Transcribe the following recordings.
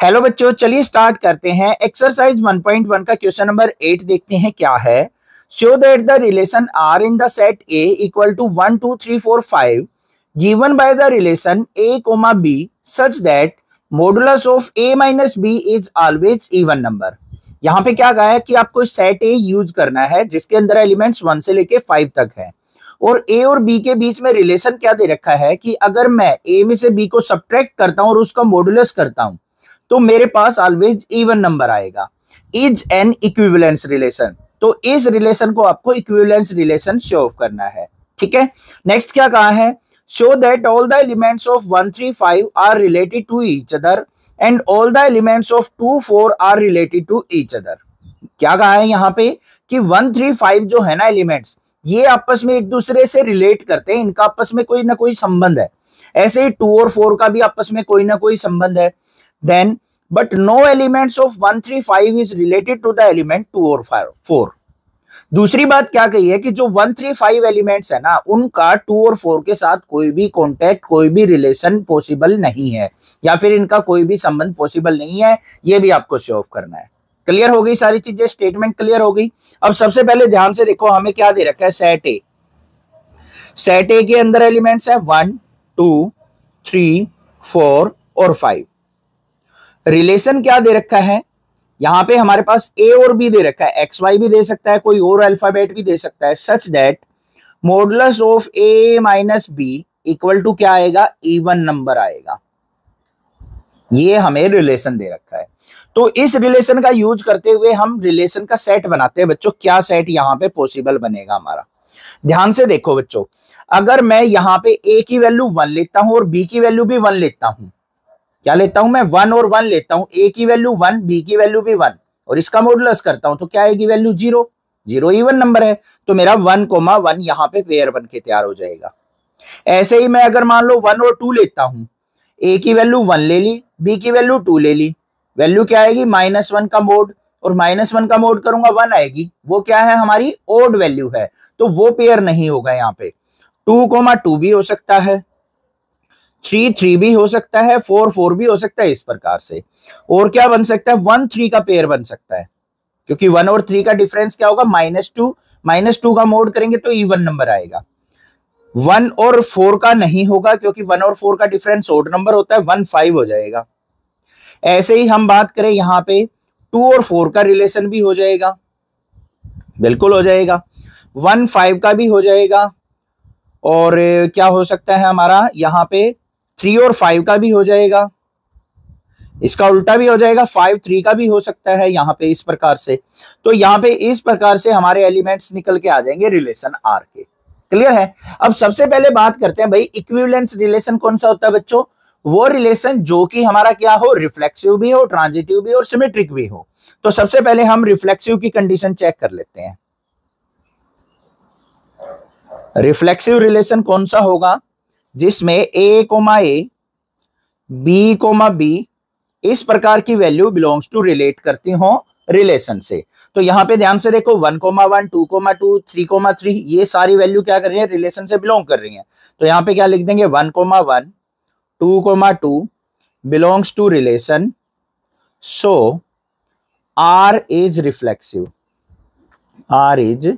Hello बच्चों, चलिए start करते हैं। एक्सरसाइज 1.1 का क्वेश्चन नंबर 8 देखते हैं क्या है। Show that the relation R in the set A equal to 1 2 3 4 5 given by the relation A comma B such that modulus of A minus B is always even number. यहाँ पे क्या कहा है कि आपको सेट ए यूज करना है जिसके अंदर एलिमेंट्स 1 से लेके 5 तक है, और ए और बी के बीच में रिलेशन क्या दे रखा है कि अगर मैं ए में से बी को सब्ट्रैक्ट करता हूं और उसका मॉडुलस करता हूं तो मेरे पास ऑलवेज इवन नंबर आएगा। इज एन इक्विवेलेंस रिलेशन, तो इस रिलेशन को आपको इक्विवेलेंस रिलेशन शो ऑफ करना है। ठीक है, नेक्स्ट क्या कहा है, show that all the elements of 1 3 5 are related to each other and all the elements of 2 4 are related to each other. क्या कहा है यहाँ पे कि 1 3 5 जो है ना एलिमेंट्स, ये आपस में एक दूसरे से रिलेट करते हैं, इनका आपस में कोई ना कोई संबंध है। ऐसे ही 2 और 4 का भी आपस में कोई ना कोई संबंध है। Then, but no elements of 1 3 5 is related to the element 2 और 4। दूसरी बात क्या कही है कि जो 1 3 5 एलिमेंट्स है ना, उनका 2 और 4 के साथ कोई भी कॉन्टैक्ट, कोई भी रिलेशन पॉसिबल नहीं है, या फिर इनका कोई भी संबंध पॉसिबल नहीं है। ये भी आपको शो ऑफ करना है। क्लियर हो गई सारी चीजें, स्टेटमेंट क्लियर हो गई। अब सबसे पहले ध्यान से देखो, हमें क्या दे रखा है, सेट ए। सेट ए के अंदर एलिमेंट्स है 1 2 3 4 और 5। रिलेशन क्या दे रखा है, यहां पे हमारे पास ए और बी दे रखा है, एक्स वाई भी दे सकता है, कोई और अल्फाबेट भी दे सकता है। Such that modulus of A minus B equal to क्या आएगा, इवन नंबर आएगा। ये हमें रिलेशन दे रखा है, तो इस रिलेशन का यूज करते हुए हम रिलेशन का सेट बनाते हैं। बच्चों क्या सेट यहां पे पॉसिबल बनेगा हमारा, ध्यान से देखो बच्चों। अगर मैं यहां पे ए की वैल्यू 1 लेता हूं और बी की वैल्यू भी 1 लेता हूं, क्या लेता हूं मैं, 1 और 1 लेता हूं, ए की वैल्यू 1 बी की वैल्यू भी 1 और इसका मॉडुलस करता हूं तो क्या आएगी वैल्यू 0। 0 इवन नंबर है, तो मेरा 1,1 यहां पे पेयर बन के तैयार हो जाएगा। ऐसे ही मैं अगर मान लो 1 और 2 लेता हूं, ए की वैल्यू 1 ले ली, बी की वैल्यू 2 ले ली, वैल्यू क्या आएगी, -1 का मोड, और -1 का मोड करूंगा 1 आएगी। वो क्या है, हमारी ओड वैल्यू है, तो वो पेयर नहीं होगा। यहाँ पे 2,2 भी हो सकता है, 3 3 भी हो सकता है, 4 4 भी हो सकता है, इस प्रकार से। और क्या बन सकता है, 1 3 का पेयर बन सकता है, क्योंकि 1 और 3 का डिफरेंस क्या होगा, -2 का मोड करेंगे तो इवन नंबर आएगा। 1 और 4 का नहीं होगा, क्योंकि 1 और 4 का डिफरेंस ओड नंबर होता है, 1 5 हो जाएगा। ऐसे ही हम बात करें यहाँ पे 2 और 4 का रिलेशन भी हो जाएगा, बिल्कुल हो जाएगा। 1 5 का भी हो जाएगा, और क्या हो सकता है हमारा यहाँ पे 3 और 5 का भी हो जाएगा। इसका उल्टा भी हो जाएगा, 5 3 का भी हो सकता है यहाँ पे, इस प्रकार से। तो यहाँ पे इस प्रकार से हमारे एलिमेंट्स निकल के आ जाएंगे रिलेशन आर के। क्लियर है। अब सबसे पहले बात करते हैं भाई, इक्विवेलेंस रिलेशन कौन सा होता है बच्चों, वो रिलेशन जो कि हमारा क्या हो, रिफ्लेक्सिव भी हो, ट्रांजिटिव भी और सिमेट्रिक भी हो। तो सबसे पहले हम रिफ्लेक्सिव की कंडीशन चेक कर लेते हैं। रिफ्लेक्सिव रिलेशन कौन सा होगा, जिसमें ए comma A, B comma B इस प्रकार की वैल्यू बिलोंग्स टू रिलेट करती हो रिलेशन से। तो यहां पे ध्यान से देखो, 1,1 2,2 3,3 ये सारी वैल्यू क्या कर रही है, रिलेशन से बिलोंग कर रही है। तो यहां पे क्या लिख देंगे, 1,1 2,2 belongs to relation, so R is reflexive, R is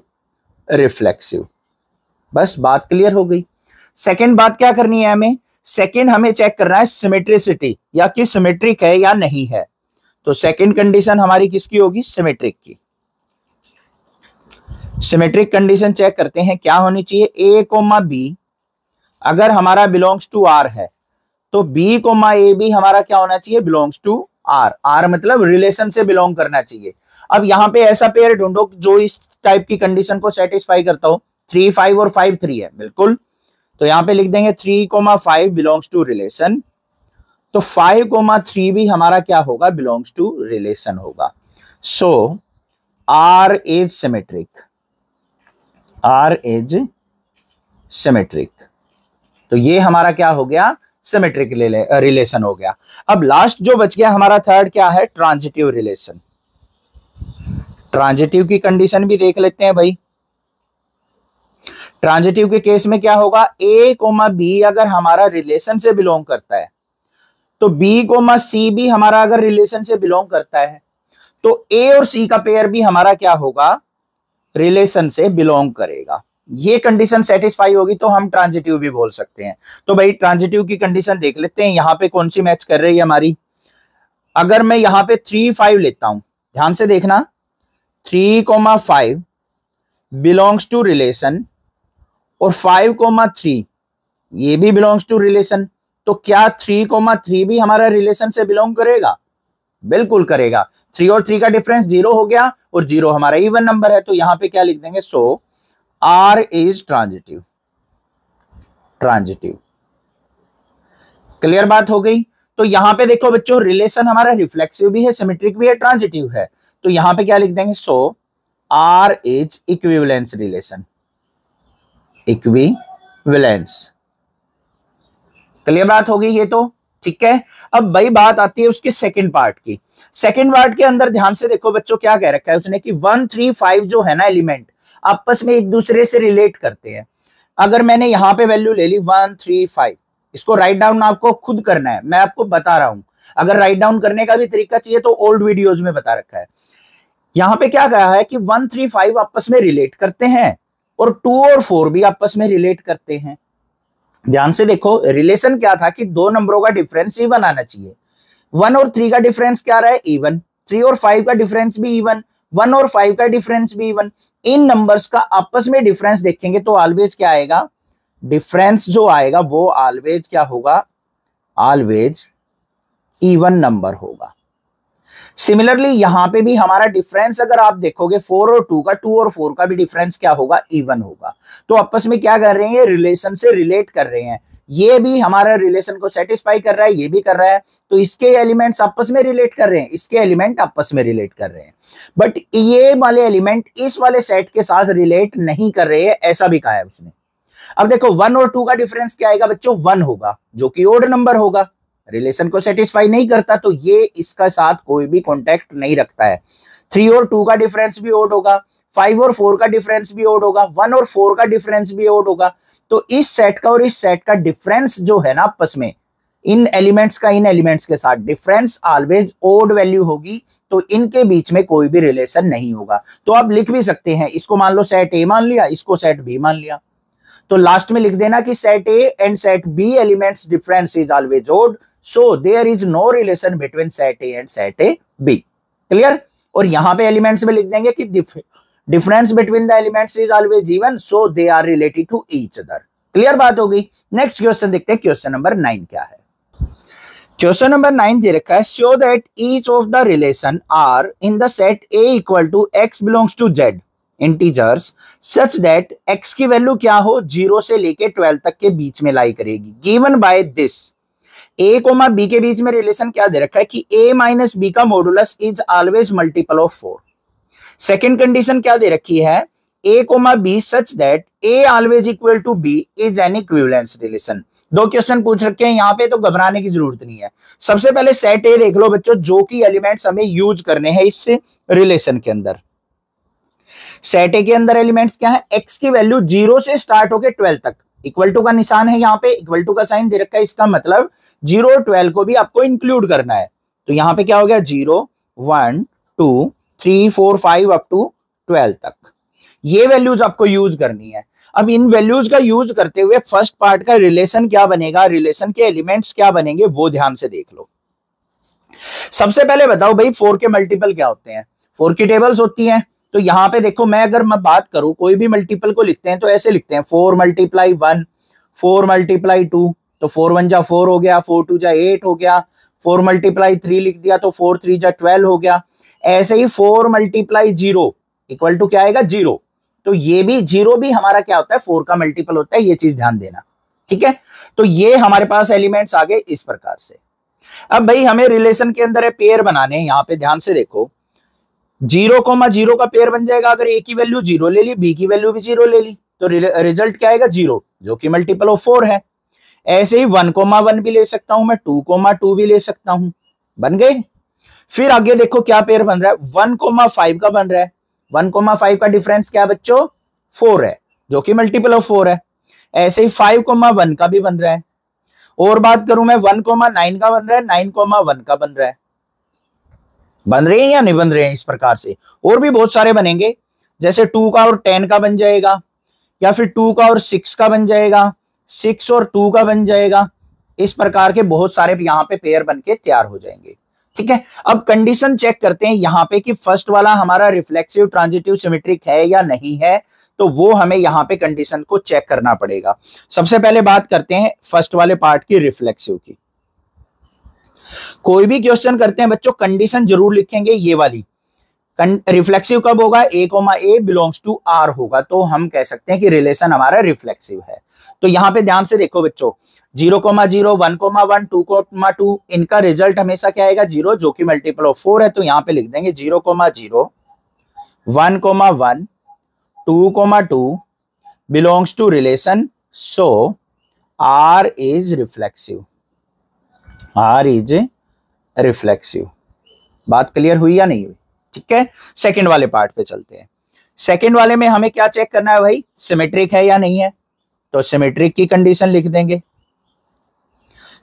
reflexive. बस बात क्लियर हो गई। सेकंड बात क्या करनी है हमें, सेकंड हमें चेक करना है सिमेट्रिसिटी, या कि सिमेट्रिक है या नहीं है। तो सेकंड कंडीशन हमारी किसकी होगी, सिमेट्रिक की। सिमेट्रिक कंडीशन चेक करते हैं क्या होनी चाहिए, ए कोमा बी अगर हमारा बिलोंग्स टू आर है तो बी कोमा ए भी हमारा क्या होना चाहिए, बिलोंग्स टू आर। आर मतलब रिलेशन से बिलोंग करना चाहिए। अब यहाँ पे ऐसा पेयर ढूंढो जो इस टाइप की कंडीशन को सेटिस्फाई करता हो। 3 5 और 5 3 है, बिल्कुल। तो यहां पे लिख देंगे 3,5 बिलोंग्स टू रिलेशन, तो 5,3 भी हमारा क्या होगा, बिलोंग्स टू रिलेशन होगा। So R is symmetric, R is symmetric. तो ये हमारा क्या हो गया, सिमेट्रिक रिलेशन हो गया। अब लास्ट जो बच गया हमारा थर्ड क्या है, ट्रांजिटिव रिलेशन। ट्रांजिटिव की कंडीशन भी देख लेते हैं भाई। ट्रांजिटिव के केस में क्या होगा, ए कोमा बी अगर हमारा रिलेशन से बिलोंग करता है तो बी कोमा सी भी हमारा अगर रिलेशन से बिलोंग करता है तो ए और सी का पेयर भी हमारा क्या होगा, रिलेशन से बिलोंग करेगा। ये कंडीशन सेटिस्फाई होगी तो हम ट्रांजिटिव भी बोल सकते हैं। तो भाई ट्रांजिटिव की कंडीशन देख लेते हैं, यहां पे कौन सी मैच कर रही है हमारी। अगर मैं यहां पे 3, 5 लेता हूं, ध्यान से देखना, 3, 5 बिलोंग्स टू रिलेशन और 5, 3 ये भी बिलोंग्स टू रिलेशन। तो क्या 3, 3 भी हमारा रिलेशन से बिलोंग करेगा? बिल्कुल करेगा। 3 और 3 का डिफरेंस 0 हो गया और 0 हमारा इवन नंबर है, तो यहां पे क्या लिख देंगे, so R is transitive. Transitive, clear बात हो गई। तो यहां पे देखो बच्चों, रिलेशन हमारा रिफ्लेक्सिव भी है, सिमेट्रिक भी है, ट्रांजिटिव है। तो यहां पे क्या लिख देंगे, so R is equivalence relation. Equivalence, clear बात होगी ये तो, ठीक है। अब भाई बात आती है उसके सेकंड पार्ट की। सेकंड पार्ट के अंदर ध्यान से देखो बच्चों, क्या कह रखा है उसने कि 1, 3, 5 जो है ना एलिमेंट, आपस में एक दूसरे से रिलेट करते हैं। अगर मैंने यहां पे वैल्यू ले ली 1, 3, 5, इसको राइट डाउन आपको खुद करना है, मैं आपको बता रहा हूं। अगर राइट डाउन करने का भी तरीका चाहिए तो ओल्ड वीडियोज में बता रखा है। यहां पे क्या कहा है कि 1, 3, 5 आपस में रिलेट करते हैं और 2 और 4 भी आपस में रिलेट करते हैं। ध्यान से देखो, रिलेशन क्या था कि दो नंबरों का डिफरेंस इवन आना चाहिए। 1 और 3 का डिफरेंस क्या रहा है, इवन। 3 और 5 का डिफरेंस भी इवन, 1 और 5 का डिफरेंस भी इवन। इन नंबर्स का आपस में डिफरेंस देखेंगे तो ऑलवेज क्या आएगा, डिफरेंस जो आएगा वो ऑलवेज क्या होगा, ऑलवेज इवन नंबर होगा। सिमिलरली यहां पे भी हमारा डिफरेंस अगर आप देखोगे 4 और 2 का, 2 और 4 का भी डिफरेंस क्या होगा, इवन होगा। तो आपस में क्या कर रहे हैं, रिलेशन से रिलेट कर रहे हैं। ये भी हमारा रिलेशन को सेटिस्फाई कर रहा है, ये भी कर रहा है। तो इसके एलिमेंट्स आपस में रिलेट कर रहे हैं, इसके एलिमेंट आपस में रिलेट कर रहे हैं। बट ये वाले एलिमेंट इस वाले सेट के साथ रिलेट नहीं कर रहे हैं, ऐसा भी कहा है उसने। अब देखो 1 और 2 का डिफरेंस क्या आएगा बच्चों, 1 होगा, जो कि ओड नंबर होगा, रिलेशन को सेटिस्फाई नहीं करता, तो ये इसका साथ कोई भी कॉन्टेक्ट नहीं रखता है। 3 और 2 का डिफरेंस भी ओड होगा, 5 और 4 का डिफरेंस भी ओड होगा, 1 और 4 का डिफरेंस भी ओड होगा। तो इस सेट का और इस सेट का डिफरेंस जो है ना आपस में, इन एलिमेंट्स का इन एलिमेंट्स के साथ डिफरेंस ऑलवेज ओड वैल्यू होगी। तो इनके बीच में कोई भी रिलेशन नहीं होगा। तो आप लिख भी सकते हैं, इसको मान लो सेट ए मान लिया, इसको सेट बी मान लिया, तो लास्ट में लिख देना कि set A and set B elements difference is always odd, so there is no relation between set A and set A B. Clear. और यहां पे एलिमेंट्स में लिख देंगे कि difference between the elements is always even, so they are related to each other. Clear बात हो गई। नेक्स्ट क्वेश्चन देखते हैं, क्वेश्चन नंबर 9 क्या है। क्वेश्चन नंबर 9 दे रखा है, show that each of the relation R in the set A equal to X belongs to Z integers such that x की वैल्यू क्या हो, 0 से लेके 12 तक के बीच में लाई करेगी। Given by this, a comma b के बीच में रिलेशन क्या दे रखा है कि a माइनस b का modulus is always multiple of 4। Second condition क्या दे रखी है, a comma b such that a always equal to b is an equivalence relation. दो क्वेश्चन पूछ रखे हैं यहाँ पे, तो घबराने की जरूरत नहीं है। सबसे पहले सेट ए देख लो बच्चों, जो कि एलिमेंट्स हमें यूज करने हैं इस रिलेशन के अंदर। सेट ए के अंदर एलिमेंट्स क्या है, x की वैल्यू 0 से स्टार्ट होकर 12 तक, इक्वल टू का निशान है यहाँ पे, इक्वल टू का साइन दे रखा है, इसका मतलब 0 और 12 को भी आपको इंक्लूड करना है। तो यहाँ पे क्या हो गया, 0, 1, 2, 3, 4, 5 अप टू 12 तक, ये वैल्यूज आपको यूज करनी है। अब इन वैल्यूज का यूज करते हुए फर्स्ट पार्ट का रिलेशन क्या बनेगा, रिलेशन के एलिमेंट्स क्या बनेंगे, वो ध्यान से देख लो। सबसे पहले बताओ भाई 4 के मल्टीपल क्या होते हैं, 4 की टेबल्स होती हैं। तो यहां पे देखो, अगर मैं बात करूं, कोई भी मल्टीपल को लिखते हैं तो ऐसे लिखते हैं, 4 मल्टीप्लाई 1, 4 मल्टीप्लाई 2, तो 4 1 जा 4 हो गया, 4 2 जा 8 हो गया, 4 मल्टीप्लाई 3 लिख दिया तो 4 3 जा 12 हो गया। ऐसे ही 4 मल्टीप्लाई 0 इक्वल टू क्या आएगा, 0। तो ये भी 0 भी हमारा क्या होता है, 4 का मल्टीपल होता है, ये चीज ध्यान देना, ठीक है। तो ये हमारे पास एलिमेंट्स आ गए इस प्रकार से। अब भाई हमें रिलेशन के अंदर पेयर बनाने हैं, यहाँ पे ध्यान से देखो, 0,0 का पेयर बन जाएगा। अगर a की वैल्यू 0 ले ली, b की वैल्यू भी 0 ले ली, तो रिजल्ट क्या आएगा, 0, जो कि मल्टीपल ऑफ 4 है। ऐसे ही 1,1 भी ले सकता हूं मैं, 2,2 भी ले सकता हूं, बन गए। फिर आगे देखो क्या पेयर बन रहा है, 1,5 का बन रहा है। 1,5 का डिफरेंस क्या है बच्चों, 4 है, जो कि मल्टीपल ऑफ 4 है। ऐसे ही 5,1 का भी बन रहा है। और बात करूं मैं 1,9 का बन रहा है, 9,1 का बन रहा है। बन रहे हैं या नहीं बन रहे हैं इस प्रकार से? और भी बहुत सारे बनेंगे, जैसे 2 का और 10 का बन जाएगा, या फिर 2 का और 6 का बन जाएगा, 6 और 2 का बन जाएगा। इस प्रकार के बहुत सारे यहाँ पे पेयर बन के तैयार हो जाएंगे। ठीक है, अब कंडीशन चेक करते हैं यहाँ पे कि फर्स्ट वाला हमारा रिफ्लेक्सिव ट्रांजिटिव सिमेट्रिक है या नहीं है। तो वो हमें यहाँ पे कंडीशन को चेक करना पड़ेगा। सबसे पहले बात करते हैं फर्स्ट वाले पार्ट की, रिफ्लेक्सिव की। कोई भी क्वेश्चन करते हैं बच्चों, कंडीशन जरूर लिखेंगे ये वाली। रिफ्लेक्सिव कब होगा? A, बिलोंग्स टू R होगा, तो हम कह सकते हैं कि रिलेशन हमारा रिफ्लेक्सिव है। तो यहाँ पे ध्यान से देखो बच्चों, 0,0, 1,1, 2,2, इनका रिजल्ट हमेशा क्या आएगा? 0, जो कि मल्टीपल ऑफ 4 है। तो यहाँ पे लिख देंगे 0,0, 1,1, 2,2 belongs to relation, so R is reflexive. R is reflexive. बात क्लियर हुई या नहीं हुई? ठीक है, सेकंड वाले पार्ट पे चलते हैं। सेकंड वाले में हमें क्या चेक करना है भाई? सिमेट्रिक है या नहीं है। तो सिमेट्रिक की कंडीशन लिख देंगे।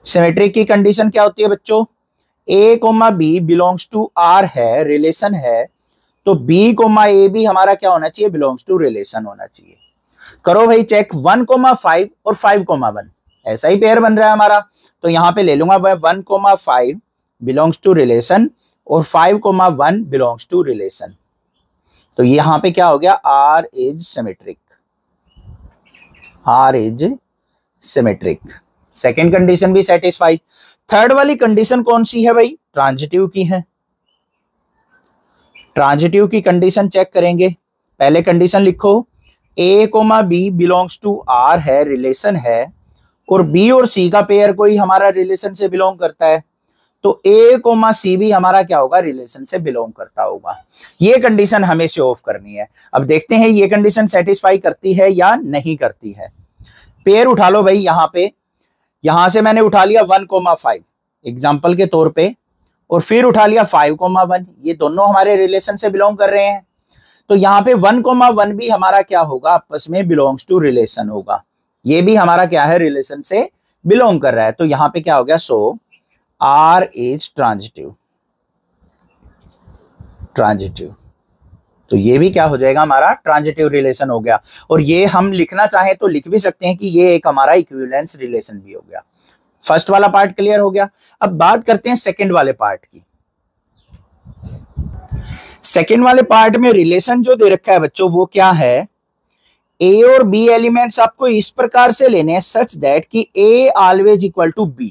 सिमेट्रिक की कंडीशन क्या होती है बच्चों? A, B belongs to R है, रिलेशन है, तो B, A भी हमारा क्या होना चाहिए? बिलोंग्स टू रिलेशन होना चाहिए। करो भाई चेक, 1,5 और 5,1 ऐसा ही पेयर बन रहा है हमारा। तो यहां पे ले लूंगा 1,5 बिलोंग्स टू रिलेशन और 5,1 बिलोंग्स टू रिलेशन। तो यहां पे क्या हो गया? R is symmetric. R is symmetric. Second condition भी सेटिस्फाई। थर्ड वाली कंडीशन कौन सी है भाई? ट्रांजिटिव की है। ट्रांजिटिव की कंडीशन चेक करेंगे। पहले कंडीशन लिखो, A, B belongs to R है, रिलेशन है, और B और C का पेयर कोई हमारा रिलेशन से बिलोंग करता है, तो A, C भी हमारा क्या होगा? रिलेशन से बिलोंग करता होगा। ये कंडीशन हमें शो ऑफ करनी है। अब देखते हैं ये कंडीशन सेटिस्फाई करती है या नहीं करती है। पेयर उठा लो भाई, यहां पे, यहां से मैंने उठा लिया 1,5 एग्जाम्पल के तौर पे, और फिर उठा लिया 5,1, ये दोनों हमारे रिलेशन से बिलोंग कर रहे हैं। तो यहाँ पे 1,1 भी हमारा क्या होगा? आपस में बिलोंग्स टू रिलेशन होगा। ये भी हमारा क्या है? रिलेशन से बिलोंग कर रहा है। तो यहाँ पे क्या हो गया? सो R इज ट्रांजिटिव। ट्रांजिटिव, तो ये भी क्या हो जाएगा? हमारा ट्रांजिटिव रिलेशन हो गया। और ये हम लिखना चाहें तो लिख भी सकते हैं कि ये एक हमारा इक्विवेलेंस रिलेशन भी हो गया। फर्स्ट वाला पार्ट क्लियर हो गया। अब बात करते हैं सेकंड वाले पार्ट की। सेकंड वाले पार्ट में रिलेशन जो दे रखा है बच्चों, वो क्या है? A और B एलिमेंट्स आपको इस प्रकार से लेने हैं सच दैट कि A always equal to B।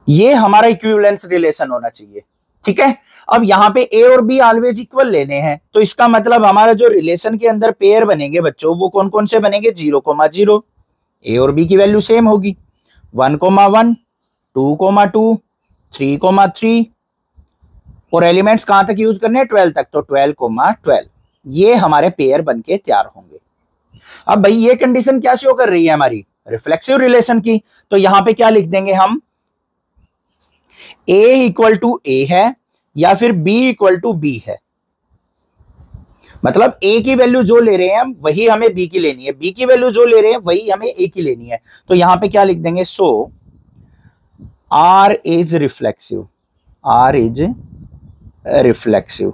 ये हमारा इक्विवेलेंस रिलेशन होना चाहिए। ठीक है, अब यहां पे A और B ऑलवेज इक्वल लेने हैं, तो इसका मतलब हमारा जो रिलेशन के अंदर पेयर बनेंगे बच्चों, वो कौन कौन से बनेंगे? 0,0, A और B की वैल्यू सेम होगी, 1,1, 2,2, 3,3, और एलिमेंट्स कहां तक यूज करने हैं? 12 तक, तो 12,12 ये हमारे पेयर बनके तैयार होंगे। अब भाई ये कंडीशन क्या शो कर रही है? हमारी रिफ्लेक्सिव रिलेशन की। तो यहां पे क्या लिख देंगे हम? A इक्वल टू A है, या फिर B इक्वल टू B है। मतलब A की वैल्यू जो ले रहे हैं हम, वही हमें B की लेनी है, B की वैल्यू जो ले रहे हैं वही हमें A की लेनी है। तो यहां पे क्या लिख देंगे? सो R is reflexive. R is reflexive.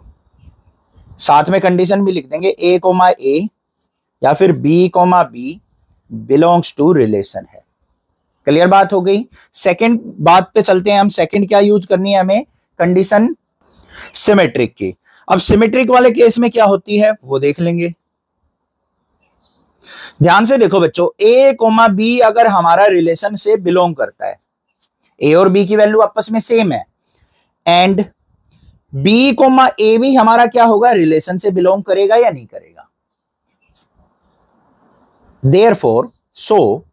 साथ में कंडीशन भी लिख देंगे, A, A या फिर B, B belongs to relation है। क्लियर बात हो गई। सेकंड बात पे चलते हैं हम। सेकंड क्या यूज करनी है हमें? कंडीशन सिमेट्रिक की। अब सिमेट्रिक वाले केस में क्या होती है वो देख लेंगे। ध्यान से देखो बच्चों, A, B अगर हमारा रिलेशन से बिलोंग करता है, A और B की वैल्यू आपस में सेम है, एंड B, A भी हमारा क्या होगा? रिलेशन से बिलोंग करेगा या नहीं करेगा। देयरफॉर, सो,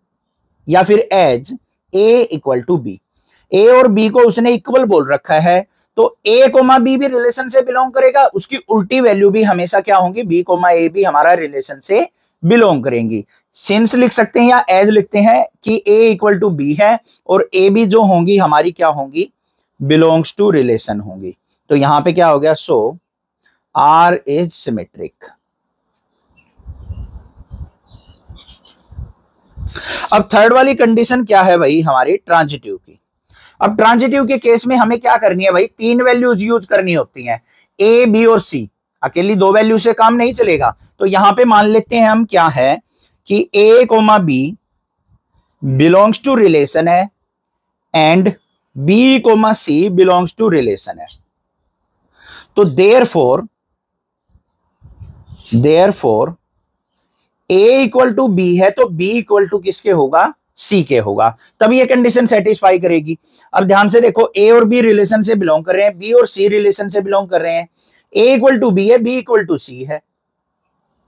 या फिर as A equal to B, A और B को उसने इक्वल बोल रखा है, तो A, B भी रिलेशन से बिलोंग करेगा, उसकी उल्टी वैल्यू भी हमेशा क्या होंगी? B, A भी हमारा रिलेशन से बिलोंग करेंगी। सिंस लिख सकते हैं या एज लिखते हैं कि A इक्वल टू B है, और A भी जो होंगी हमारी क्या होंगी? बिलोंग्स टू रिलेशन होंगी। तो यहां पे क्या हो गया? सो R इज सिमेट्रिक। अब थर्ड वाली कंडीशन क्या है भाई हमारी ट्रांजिटिव की। अब ट्रांजिटिव के केस में हमें क्या करनी है भाई, तीन वैल्यूज यूज करनी होती हैं, ए बी और सी। अकेली दो वैल्यू से काम नहीं चलेगा, तो यहां पे मान लेते हैं हम क्या है कि A comma B belongs to relation है and B comma C belongs to relation है। तो therefore A equal to B है तो बी इक्वल टू किसके होगा, सी के होगा, तब ये कंडीशन सेटिस्फाई करेगी। अब ध्यान से देखो, ए और बी रिलेशन से बिलोंग कर रहे हैं, बी और सी रिलेशन से बिलोंग कर रहे हैं, ए इक्वल टू बी है, बी इक्वल टू सी है,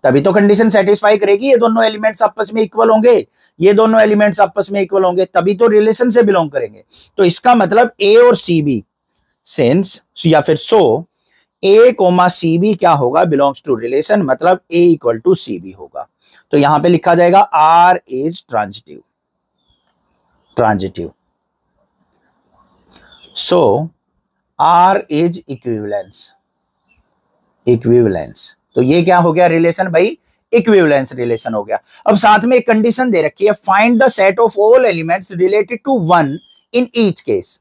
तभी तो कंडीशन सेटिस्फाई करेगी। ये दोनों एलिमेंट्स आपस में इक्वल होंगे, ये दोनों एलिमेंट्स आपस में इक्वल होंगे, तभी तो रिलेशन से बिलोंग करेंगे। तो इसका मतलब ए और सी बी सिंस या फिर सो ए कोमा सी बी क्या होगा, बिलोंग्स टू रिलेशन, मतलब A equal to C B होगा। तो यहां पे लिखा जाएगा R is transitive, so R is equivalence. तो ये क्या हो गया रिलेशन भाई, इक्विवेलेंस रिलेशन हो गया। अब साथ में एक कंडीशन दे रखी है, find the set of all elements related to one in each case.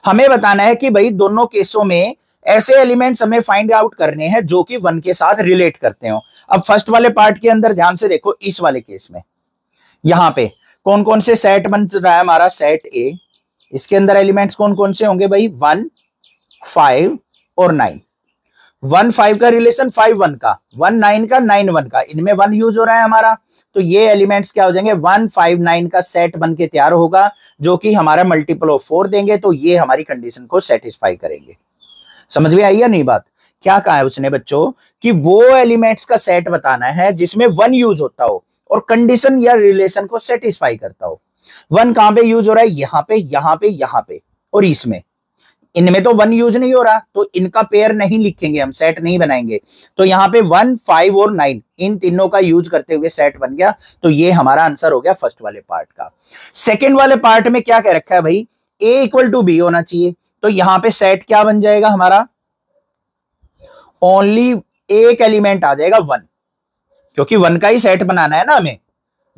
हमें बताना है कि भाई दोनों केसों में ऐसे एलिमेंट्स हमें फाइंड आउट करने हैं जो कि वन के साथ रिलेट करते हो। अब फर्स्ट वाले पार्ट के अंदर ध्यान से देखो, इस वाले केस में यहां पे कौन कौन से सेट बन रहा है हमारा, सेट ए, इसके अंदर एलिमेंट्स कौन कौन से होंगे भाई, 1 5 और 9। 1 5 का रिलेशन 5 1 का, 1 9 का, 9 1 का, इनमें 1 यूज हो रहा है हमारा, तो ये एलिमेंट्स क्या हो जाएंगे, 1 5 9 का सेट बन के तैयार होगा, जो कि हमारा मल्टीपल ऑफ 4 देंगे। तो ये हमारी कंडीशन को सेटिस्फाई करेंगे। समझ में आई या नहीं बात, क्या कहा है उसने बच्चों कि वो एलिमेंट्स का सेट बताना है जिसमें 1 यूज होता हो और कंडीशन या रिलेशन को सेटिस्फाई करता हो। 1 कहां पे यूज हो रहा है, यहां पे, यहां पे, यहां पे, और इसमें, इनमें तो 1 यूज नहीं हो रहा, तो इनका पेयर नहीं लिखेंगे हम, सेट नहीं बनाएंगे। तो यहां पे 1 5 और 9 इन तीनों का यूज करते हुए सेट बन गया। तो ये हमारा आंसर हो गया फर्स्ट वाले पार्ट का। सेकेंड वाले पार्ट में क्या कह रखा है भाई, ए इक्वल टू बी होना चाहिए। तो यहां पे सेट क्या बन जाएगा हमारा, ओनली एक एलिमेंट आ जाएगा 1, क्योंकि 1 का ही सेट बनाना है ना हमें,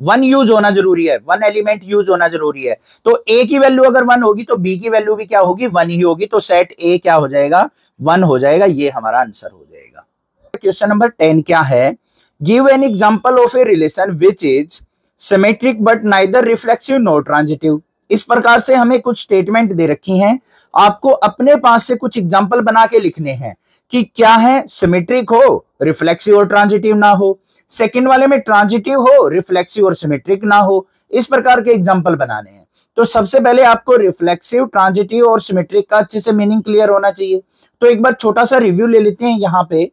1 यूज होना जरूरी है, 1 एलिमेंट यूज होना जरूरी है। तो ए की वैल्यू अगर 1 होगी तो बी की वैल्यू भी क्या होगी, 1 ही होगी। तो सेट ए क्या हो जाएगा, 1 हो जाएगा। ये हमारा आंसर हो जाएगा। क्वेश्चन नंबर 10 क्या है, give an example of a relation which is symmetric but neither reflexive nor transitive. इस प्रकार से हमें कुछ स्टेटमेंट दे रखी हैं, आपको अपने पास से कुछ एग्जांपल बना के लिखने हैं कि क्या है, सिमेट्रिक हो, रिफ्लेक्सिव और ट्रांजिटिव ना हो, सेकंड वाले में ट्रांजिटिव हो, रिफ्लेक्सिव और सिमेट्रिक ना हो। इस प्रकार के एग्जांपल बनाने हैं। तो सबसे पहले आपको रिफ्लेक्सिव, ट्रांजिटिव और सिमेट्रिक का अच्छे से मीनिंग क्लियर होना चाहिए। तो एक बार छोटा सा रिव्यू ले लेते हैं। यहाँ पे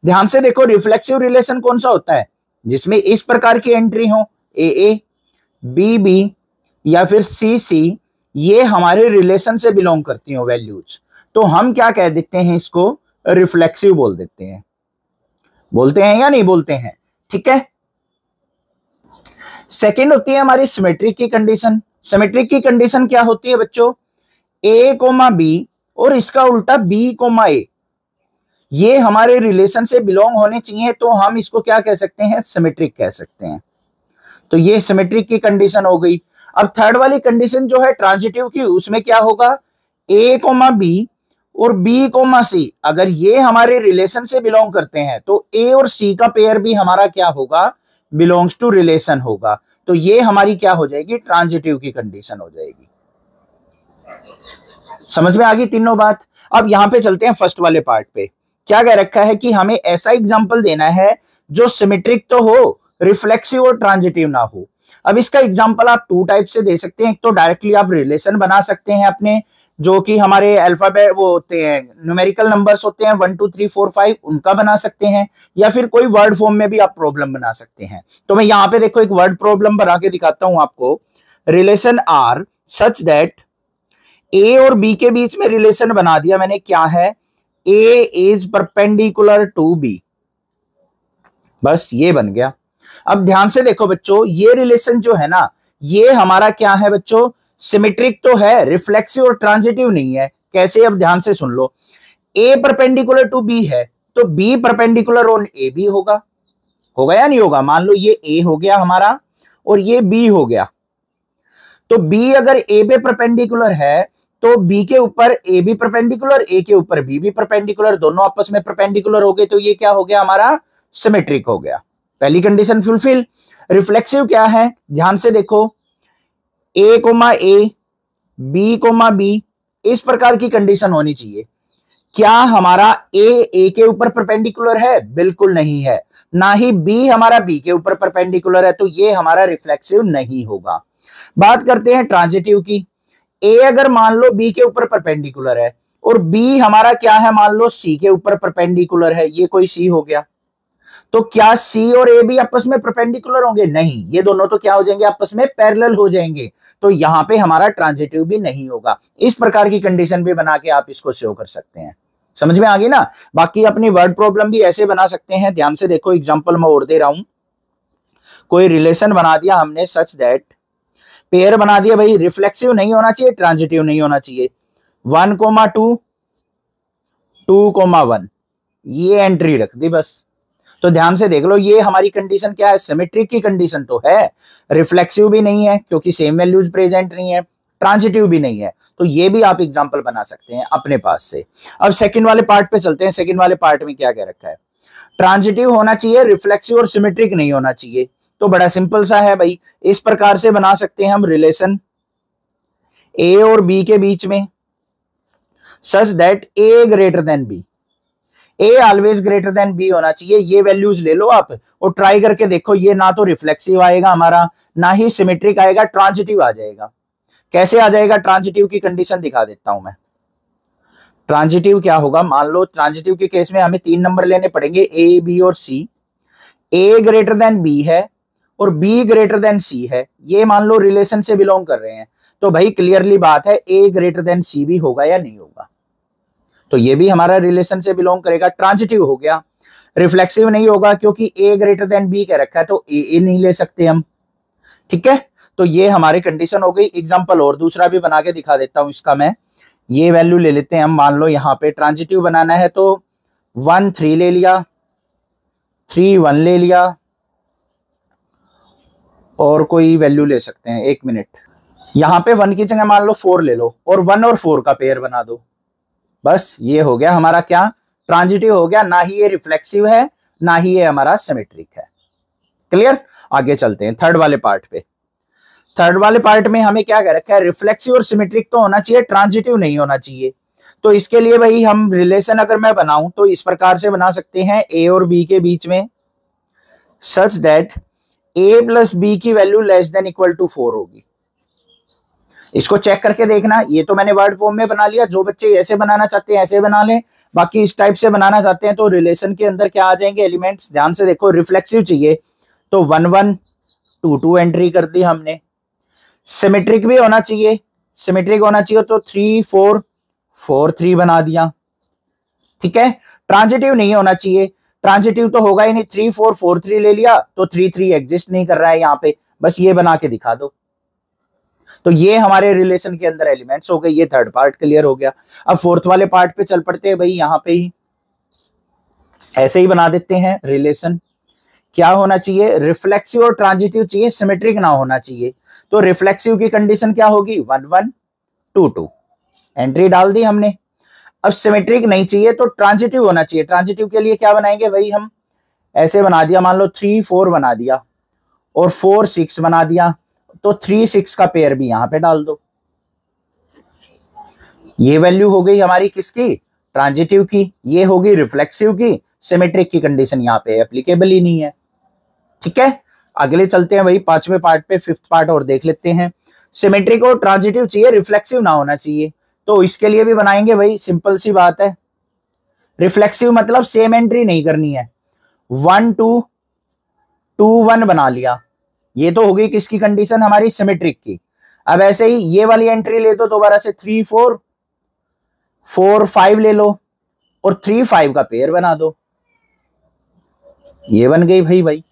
ध्यान से देखो, रिफ्लेक्सिव रिलेशन कौन सा होता है, जिसमें इस प्रकार की एंट्री हो, ए बी बी या फिर सी सी, ये हमारे रिलेशन से बिलोंग करती हो वैल्यूज। तो हम क्या कह देते हैं, इसको रिफ्लेक्सिव बोल देते हैं। बोलते हैं या नहीं बोलते हैं, ठीक है। सेकंड होती है हमारी सिमेट्रिक की कंडीशन। सिमेट्रिक की कंडीशन क्या होती है बच्चों, ए कोमा बी और इसका उल्टा बी कोमा ए, ये हमारे रिलेशन से बिलोंग होने चाहिए, तो हम इसको क्या कह सकते हैं, सिमेट्रिक कह सकते हैं। तो ये सिमेट्रिक की कंडीशन हो गई। अब थर्ड वाली कंडीशन जो है ट्रांजिटिव की, उसमें क्या होगा, ए कोमा बी और बी कोमा सी, अगर ये हमारे रिलेशन से बिलोंग करते हैं तो ए और सी का पेयर भी हमारा क्या होगा, बिलोंग्स टू रिलेशन होगा। तो ये हमारी क्या हो जाएगी, ट्रांजिटिव की कंडीशन हो जाएगी। समझ में आ गई तीनों बात। अब यहां पे चलते हैं फर्स्ट वाले पार्ट पे। क्या कह रखा है कि हमें ऐसा एग्जांपल देना है जो सिमेट्रिक तो हो, रिफ्लेक्सिव और ट्रांजिटिव ना हो। अब इसका एग्जांपल आप 2 टाइप से दे सकते हैं। एक तो डायरेक्टली आप रिलेशन बना सकते हैं अपने, जो कि हमारे अल्फाबेट वो होते हैं, न्यूमेरिकल नंबर्स होते हैं 1 2 3 4 5, उनका बना सकते हैं, या फिर कोई वर्ड फॉर्म में भी आप प्रॉब्लम बना सकते हैं। तो मैं यहाँ पे देखो एक वर्ड प्रॉब्लम बना के दिखाता हूं आपको। रिलेशन आर सच दैट, ए और बी के बीच में रिलेशन बना दिया मैंने, क्या है, ए इज परपेंडिकुलर टू बी, बस ये बन गया। अब ध्यान से देखो बच्चों, ये रिलेशन जो है ना, ये हमारा क्या है बच्चों, सिमेट्रिक तो है, रिफ्लेक्सिव और ट्रांजिटिव नहीं है। कैसे, अब ध्यान से सुन लो। ए परपेंडिकुलर टू बी है तो बी परपेंडिकुलर ऑन ए भी होगा, होगा या नहीं होगा। मान लो ये ए हो गया हमारा और ये बी हो गया, तो बी अगर ए पे परपेंडिकुलर है तो बी के ऊपर ए भी परपेंडिकुलर, ए के ऊपर बी भी परपेंडिकुलर, दोनों आपस में परपेंडिकुलर हो गए, तो ये क्या हो गया हमारा सिमेट्रिक हो गया। पहली कंडीशन फुलफिल। रिफ्लेक्सिव क्या है, ध्यान से देखो, ए comma A, B comma B, इस प्रकार की कंडीशन होनी चाहिए। क्या हमारा ए के ऊपर परपेंडिकुलर है? बिल्कुल नहीं है। ना ही बी हमारा बी के ऊपर परपेंडिकुलर है, तो ये हमारा रिफ्लेक्सिव नहीं होगा। बात करते हैं ट्रांजिटिव की। ए अगर मान लो बी के ऊपर परपेंडिकुलर है और बी हमारा क्या है, मान लो सी के ऊपर परपेंडिकुलर है, ये कोई सी हो गया, तो क्या सी और ए भी आपस में परपेंडिकुलर होंगे? नहीं, ये दोनों तो क्या हो जाएंगे, आपस में पैरेलल हो जाएंगे, तो यहां पे हमारा ट्रांजिटिव भी नहीं होगा। इस प्रकार की कंडीशन भी बना के आप इसको शो कर सकते हैं। समझ में आ गई ना? बाकी अपनी वर्ड प्रॉब्लम भी ऐसे बना सकते हैं, ध्यान से देखो, एग्जांपल मैं और दे रहा हूं। कोई रिलेशन बना दिया हमने सच दैट, पेयर बना दिया भाई, रिफ्लेक्सिव नहीं होना चाहिए, ट्रांजिटिव नहीं होना चाहिए, 1,2 2,1, ये एंट्री रख दी बस। तो ध्यान से देख लो, ये हमारी कंडीशन क्या है, सिमेट्रिक की कंडीशन तो है, रिफ्लेक्सिव भी नहीं है क्योंकि सेम वैल्यूज प्रेजेंट नहीं है, ट्रांजिटिव भी नहीं है, तो ये भी आप एग्जांपल बना सकते हैं अपने पास से। अब सेकंड वाले पार्ट पे चलते हैं। सेकंड वाले पार्ट में क्या कह रखा है, ट्रांजिटिव होना चाहिए, रिफ्लेक्सिव और सिमेट्रिक नहीं होना चाहिए। तो बड़ा सिंपल सा है भाई, इस प्रकार से बना सकते हैं हम रिलेशन ए और बी के बीच में such that A greater than B, A always greater than B होना चाहिए। ये वैल्यूज ले लो आप और ट्राई करके देखो, ये ना तो रिफ्लेक्सिव आएगा हमारा, ना ही सिमेट्रिक आएगा, ट्रांजिटिव आ जाएगा। कैसे आ जाएगा ट्रांजिटिव की कंडीशन दिखा देता हूं मैं। ट्रांजिटिव क्या होगा, मान लो ट्रांजिटिव के केस में हमें 3 नंबर लेने पड़ेंगे, ए बी और सी। ए ग्रेटर देन बी है और बी ग्रेटर देन सी है, ये मान लो रिलेशन से बिलोंग कर रहे हैं, तो भाई क्लियरली बात है ए ग्रेटर देन सी भी होगा या नहीं होगा, तो ये भी हमारा रिलेशन से बिलोंग करेगा, ट्रांजिटिव हो गया। रिफ्लेक्सिव नहीं होगा क्योंकि ए ग्रेटर देन बी कह रखा है, तो ए नहीं ले सकते हम, ठीक है। तो ये हमारी कंडीशन हो गई। एग्जांपल और दूसरा भी बना के दिखा देता हूं इसका मैं। ये वैल्यू ले लेते हैं हम, मान लो यहाँ पे ट्रांजिटिव बनाना है तो 1 3 ले लिया, 3 1 ले लिया, और कोई वैल्यू ले सकते हैं, 1 मिनट, यहाँ पे 1 की जगह मान लो 4 ले लो और 1 और 4 का पेयर बना दो, बस ये हो गया हमारा क्या, ट्रांजिटिव हो गया। ना ही ये रिफ्लेक्सिव है, ना ही ये हमारा सिमेट्रिक है। क्लियर? आगे चलते हैं थर्ड वाले पार्ट पे। थर्ड वाले पार्ट में हमें क्या कह रखा है, रिफ्लेक्सिव और सिमेट्रिक तो होना चाहिए, ट्रांजिटिव नहीं होना चाहिए। तो इसके लिए भाई हम रिलेशन अगर मैं बनाऊं तो इस प्रकार से बना सकते हैं, ए और बी के बीच में such that A plus B की value less than equal to 4 होगी। इसको चेक करके देखना, ये तो मैंने वर्ड फॉर्म में बना लिया, जो बच्चे ऐसे बनाना चाहते हैं ऐसे बना लें, बाकी इस टाइप से बनाना चाहते हैं तो रिलेशन के अंदर क्या आ जाएंगे एलिमेंट्स, ध्यान से देखो। रिफ्लेक्सिव चाहिए तो 1 1 2 2 एंट्री कर दी हमने। सिमेट्रिक भी होना चाहिए, सिमेट्रिक होना चाहिए तो 3 4 4 3 बना दिया, ठीक है। ट्रांजिटिव नहीं होना चाहिए, ट्रांजिटिव तो होगा ही नहीं, 3 4 4 3 ले लिया तो 3 3 एग्जिस्ट नहीं कर रहा है यहाँ पे, बस ये बना के दिखा दो। तो ये हमारे रिलेशन के अंदर एलिमेंट्स हो गए। ये थर्ड पार्ट क्लियर हो गया। अब फोर्थ वाले पार्ट पे चल पड़ते हैं भाई। यहाँ पे ही ऐसे ही बना देते हैं रिलेशन। क्या होना चाहिए, रिफ्लेक्सिव और ट्रांजिटिव चाहिए, सिमेट्रिक ना होना चाहिए। तो रिफ्लेक्सिव की कंडीशन क्या होगी, 1 1 2 2 एंट्री डाल दी हमने। अब सिमेट्रिक नहीं चाहिए तो ट्रांजिटिव होना चाहिए। ट्रांजिटिव के लिए क्या बनाएंगे भाई, हम ऐसे बना दिया, मान लो 3 4 बना दिया और 4 6 बना दिया, तो 3 6 का पेयर भी यहां पे डाल दो। ये वैल्यू हो गई हमारी किसकी, ट्रांजिटिव की। ये होगी रिफ्लेक्सिव की। सिमेट्रिक की कंडीशन यहाँ पे एप्लीकेबल ही नहीं है, ठीक है। अगले चलते हैं भाई 5वें पार्ट पे, 5th पार्ट और देख लेते हैं। सिमेट्रिक और ट्रांजिटिव चाहिए, रिफ्लेक्सिव ना होना चाहिए। तो इसके लिए भी बनाएंगे भाई, सिंपल सी बात है। रिफ्लेक्सिव मतलब सेम एंट्री नहीं करनी है, 1 2 2 1 बना लिया। ये तो होगी किसकी कंडीशन, हमारी सिमेट्रिक की। अब ऐसे ही ये वाली एंट्री ले दो दोबारा से, 3 4 4 5 ले लो और 3 5 का पेयर बना दो। ये बन गई भाई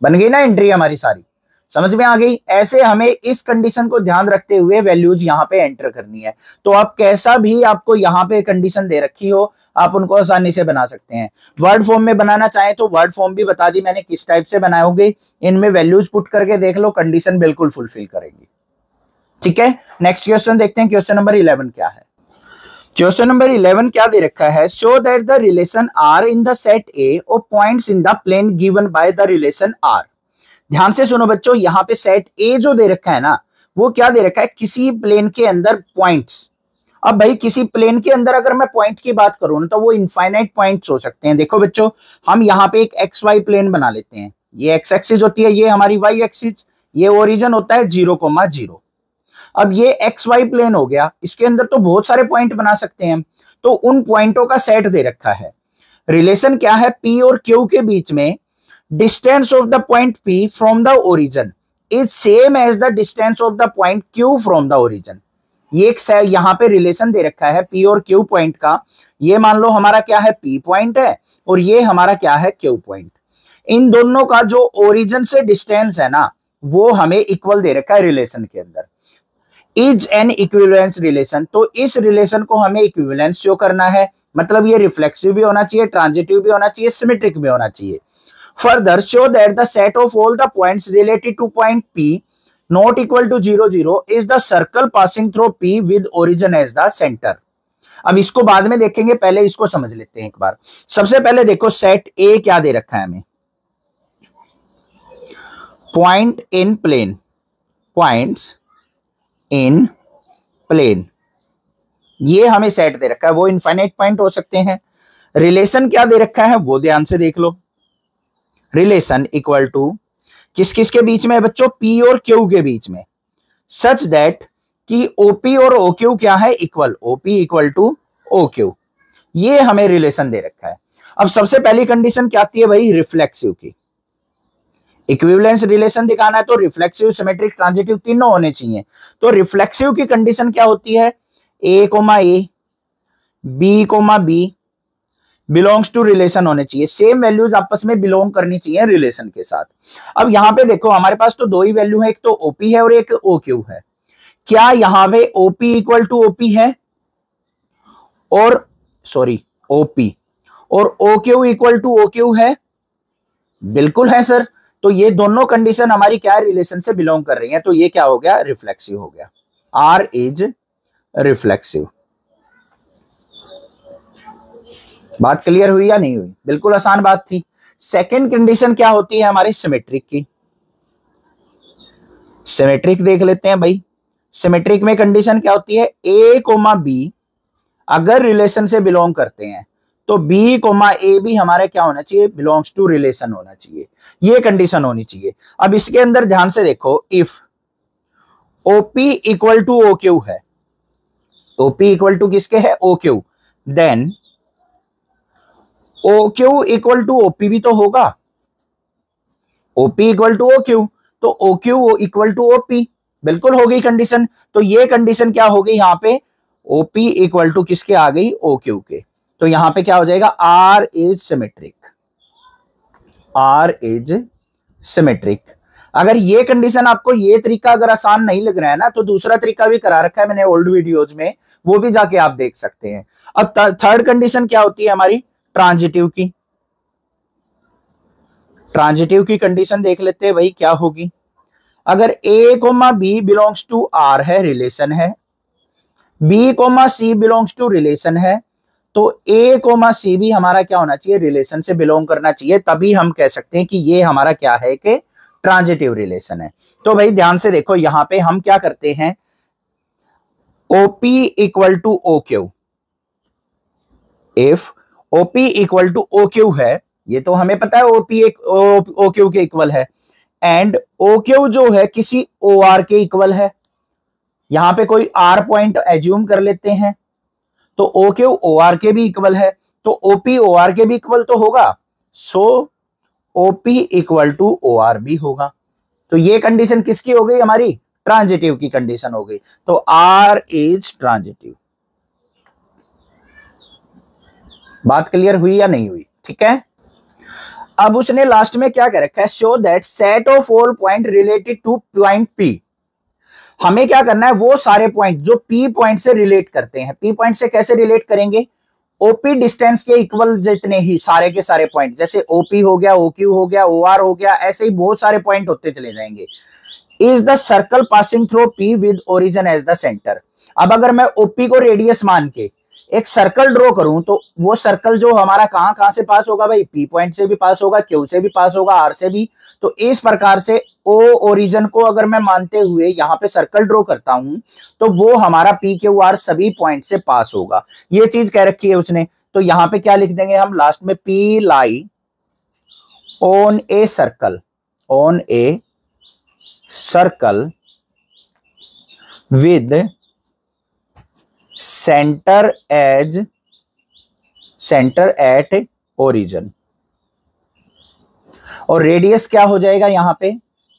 बन गई ना एंट्री हमारी सारी, समझ में आ गई। ऐसे हमें इस कंडीशन को ध्यान रखते हुए वैल्यूज यहाँ पे एंटर करनी है। तो आप कैसा भी आपको यहाँ पे कंडीशन दे रखी हो, आप उनको आसानी से बना सकते हैं। वर्ड फॉर्म में बनाना चाहे तो वर्ड फॉर्म भी बता दी मैंने किस टाइप से बनाओगे। इनमें वैल्यूज पुट करके देख लो, कंडीशन बिल्कुल फुलफिल करेंगी। ठीक है, नेक्स्ट क्वेश्चन देखते हैं, क्वेश्चन नंबर 11 क्या है। क्वेश्चन नंबर 11 क्या दे रखा है, show that the relation R in the set A of points in the plane given by the relation R. ध्यान से सुनो बच्चों, यहाँ पे सेट ए जो दे रखा है ना, वो क्या दे रखा है, किसी प्लेन के अंदर पॉइंट्स। अब भाई किसी प्लेन के अंदर अगर मैं पॉइंट की बात करूं ना, तो वो इनफाइनाइट पॉइंट्स हो सकते हैं। देखो बच्चों, हम यहाँ पे एक एक्स वाई प्लेन बना लेते हैं, ये एक्स एक्सिस होती है, ये हमारी वाई एक्सिस, ये ओरिजिन होता है 0,0। अब ये एक्स वाई प्लेन हो गया, इसके अंदर तो बहुत सारे पॉइंट बना सकते हैं, तो उन पॉइंटों का सेट दे रखा है। रिलेशन क्या है, पी और क्यू के बीच में distance of the point P from the origin is same as the distance of the point Q from the origin. ये एक यहाँ पे रिलेशन दे रखा है पी और क्यू पॉइंट का। ये मान लो हमारा क्या है, पी पॉइंट है, और ये हमारा क्या है, क्यू पॉइंट। इन दोनों का जो ओरिजिन से डिस्टेंस है ना, वो हमें इक्वल दे रखा है रिलेशन के अंदर। इज एन इक्विवेलेंस रिलेशन, तो इस रिलेशन को हमें इक्विवेलेंस शो करना है, मतलब ये रिफ्लेक्सिव भी होना चाहिए, ट्रांजिटिव भी होना चाहिए, सिमेट्रिक भी होना चाहिए। Further show that the set of all the points related to point P not equal to 0, 0 is the circle passing through P with origin as the centre. अब इसको बाद में देखेंगे, पहले इसको समझ लेते हैं एक बार। सबसे पहले देखो सेट ए क्या दे रखा है हमें, point in plane, points in plane, ये हमें सेट दे रखा है, वो इनफाइनाइट पॉइंट हो सकते हैं। रिलेशन क्या दे रखा है वो ध्यान से देख लो। रिलेशन इक्वल टू किस किस के बीच में है बच्चों, पी और क्यू के बीच में, सच दैट कि ओपी और ओक्यू क्या है, equal, OP equal to OQ, ये हमें रिलेशन दे रखा है। अब सबसे पहली कंडीशन क्या आती है भाई, रिफ्लेक्सिव की। इक्विवेलेंस रिलेशन दिखाना है तो रिफ्लेक्सिव, सिमेट्रिक, ट्रांजिटिव तीनों होने चाहिए। तो रिफ्लेक्सिव की कंडीशन क्या होती है, A comma A, B comma B belongs to relation होने चाहिए, सेम वैल्यूज आपस में बिलोंग करनी चाहिए रिलेशन के साथ। अब यहां पे देखो हमारे पास तो दो ही वैल्यू है, एक तो ओपी है और एक ओक्यू है। क्या यहां पे ओपी इक्वल टू ओपी है, और सॉरी ओपी और ओक्यू इक्वल टू ओक्यू है, बिल्कुल है सर। तो ये दोनों कंडीशन हमारी क्या है, रिलेशन से बिलोंग कर रही है, तो ये क्या हो गया, रिफ्लेक्सिव हो गया। R is reflexive. बात क्लियर हुई या नहीं हुई, बिल्कुल आसान बात थी। सेकंड कंडीशन क्या होती है हमारे सिमेट्रिक की, सिमेट्रिक देख लेते हैं भाई। सिमेट्रिक में कंडीशन क्या होती है, ए कोमा बी अगर रिलेशन से बिलोंग करते हैं तो बी कोमा ए भी हमारा क्या होना चाहिए, बिलोंग्स टू रिलेशन होना चाहिए, ये कंडीशन होनी चाहिए। अब इसके अंदर ध्यान से देखो, if OP equal to OQ है, ओपी इक्वल टू किसके है, OQ, then OQ equal to OP भी तो होगा, ओपी इक्वल टू ओक्यू, तो ओक्यू इक्वल टू ओपी, बिल्कुल हो गई कंडीशन। तो ये कंडीशन क्या हो गई यहाँ पे, ओपी इक्वल टू किसके आ गई, ओक्यू के। तो यहां पे क्या हो जाएगा, R is symmetric, R is symmetric. अगर ये कंडीशन आपको ये तरीका अगर आसान नहीं लग रहा है ना, तो दूसरा तरीका भी करा रखा है मैंने ओल्ड वीडियोज में, वो भी जाके आप देख सकते हैं। अब थर्ड कंडीशन क्या होती है हमारी, ट्रांजिटिव की। ट्रांजिटिव की कंडीशन देख लेते हैं भाई क्या होगी। अगर A comma B belongs to R है, रिलेशन है, B comma C belongs to relation है, तो ए कोमा सी भी हमारा क्या होना चाहिए, रिलेशन से बिलोंग करना चाहिए, तभी हम कह सकते हैं कि ये हमारा क्या है, कि ट्रांजिटिव रिलेशन है। तो भाई ध्यान से देखो, यहां पे हम क्या करते हैं, OP equal to OQ, if OP equal to OQ है, ये तो हमें पता है ओपी एक ओक्यू के इक्वल है, एंड ओक्यू जो है किसी ओ आर के इक्वल है। यहां पे कोई आर पॉइंट एज्यूम कर लेते हैं, तो ओक्यू ओ आर के भी इक्वल है, तो ओपी ओ आर के भी इक्वल तो होगा, so OP equal to O R भी होगा। तो ये कंडीशन किसकी हो गई हमारी, ट्रांजिटिव की कंडीशन हो गई। तो आर इज ट्रांजिटिव। बात क्लियर हुई या नहीं हुई, ठीक है। अब उसने लास्ट में क्या कह रखा है, show that set of all point related to point P. हमें क्या करना है, वो सारे पॉइंट जो पी पॉइंट से रिलेट करते हैं, पी पॉइंट से कैसे रिलेट करेंगे, ओपी डिस्टेंस के इक्वल जितने ही सारे के सारे पॉइंट, जैसे ओपी हो गया, ओक्यू हो गया, ओआर हो गया, ऐसे ही बहुत सारे पॉइंट होते चले जाएंगे। Is the circle passing through P with origin as the centre. अब अगर मैं ओपी को रेडियस मान के एक सर्कल ड्रॉ करूं तो वो सर्कल जो हमारा कहां कहां से पास होगा भाई, पी पॉइंट से भी पास होगा, क्यू से भी पास होगा, आर से भी। तो इस प्रकार से ओ ओरिजिन को अगर मैं मानते हुए यहां पे सर्कल ड्रॉ करता हूं तो वो हमारा पी क्यू आर सभी पॉइंट से पास होगा। ये चीज कह रखी है उसने। तो यहां पे क्या लिख देंगे हम लास्ट में, P lie on a circle, on a circle with centre at origin. और रेडियस क्या हो जाएगा यहां पे,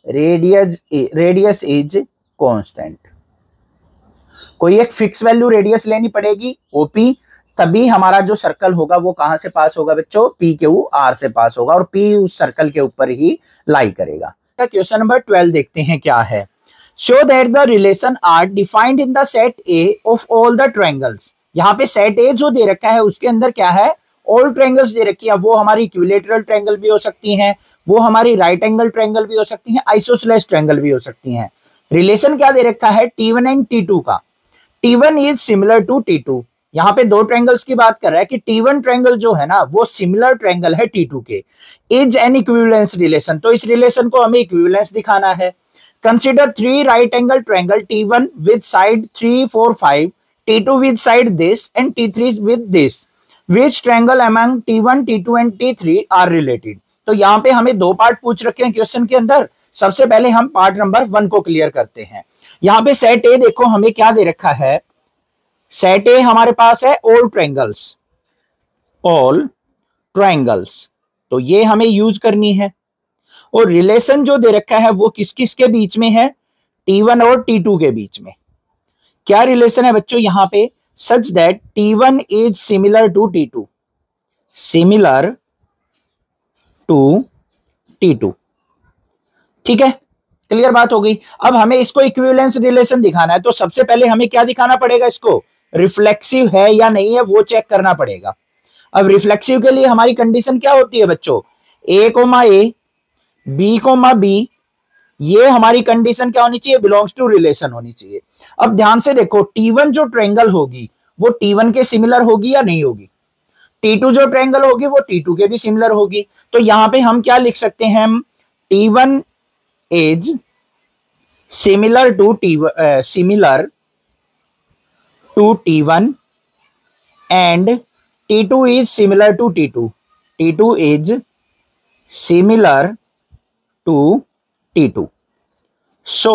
रेडियस इज कांस्टेंट। कोई एक फिक्स वैल्यू रेडियस लेनी पड़ेगी ओपी, तभी हमारा जो सर्कल होगा वो कहां से पास होगा बच्चों, पी क्यू आर से पास होगा, और पी उस सर्कल के ऊपर ही लाई करेगा। क्वेश्चन नंबर 12 देखते हैं क्या है। Show that the relation R defined in the set A of all the triangles. यहाँ पे सेट ए जो दे रखा है उसके अंदर क्या है, ऑल ट्रायंगल्स दे रखी है। वो हमारी इक्विलेटरल ट्रायंगल भी हो सकती हैं, वो हमारी राइट एंगल ट्रायंगल भी हो सकती हैं, आइसोसेलेस ट्रायंगल भी हो सकती हैं। रिलेशन क्या दे रखा है, T1 एंड T2 का। T1 is similar to T2। यहाँ पे दो ट्रायंगल्स की बात कर रहा है कि T1 ट्रायंगल जो है ना वो सिमिलर ट्रायंगल है T2 के। इज एन इक्विवेलेंस रिलेशन, तो इस रिलेशन को हमें इक्विवेलेंस दिखाना है। Consider 3 right angle triangle T1 with side 3, 4, 5, T2 with side this and T3 with this. Which triangle among T1, T2 and T3 are related. तो यहाँ पे हमें दो पार्ट पूछ रखे हैं क्वेश्चन के अंदर। सबसे पहले हम पार्ट नंबर 1 को क्लियर करते हैं। यहाँ पे सेट ए देखो हमें क्या दे रखा है, सेट ए हमारे पास है ऑल ट्रायंगल्स, ऑल ट्रायंगल्स, तो ये हमें यूज करनी है। और रिलेशन जो दे रखा है वो किस किस के बीच में है, T1 और T2 के बीच में। क्या रिलेशन है बच्चों यहाँ पे, such that T1 is similar to T2, similar to T2। ठीक है, क्लियर बात हो गई। अब हमें इसको इक्विवेलेंस रिलेशन दिखाना है, तो सबसे पहले हमें क्या दिखाना पड़ेगा, इसको रिफ्लेक्सिव है या नहीं है वो चेक करना पड़ेगा। अब रिफ्लेक्सिव के लिए हमारी कंडीशन क्या होती है बच्चों, ए comma A, B comma B, ये हमारी कंडीशन क्या होनी चाहिए, बिलोंग्स टू रिलेशन होनी चाहिए। अब ध्यान से देखो, T1 जो ट्रायंगल होगी वो T1 के सिमिलर होगी या नहीं होगी, T2 जो ट्रायंगल होगी वो T2 के भी सिमिलर होगी। तो यहां पे हम क्या लिख सकते हैं, T1 is similar to T1 and T2 is similar to T2, T2 is similar to T2. So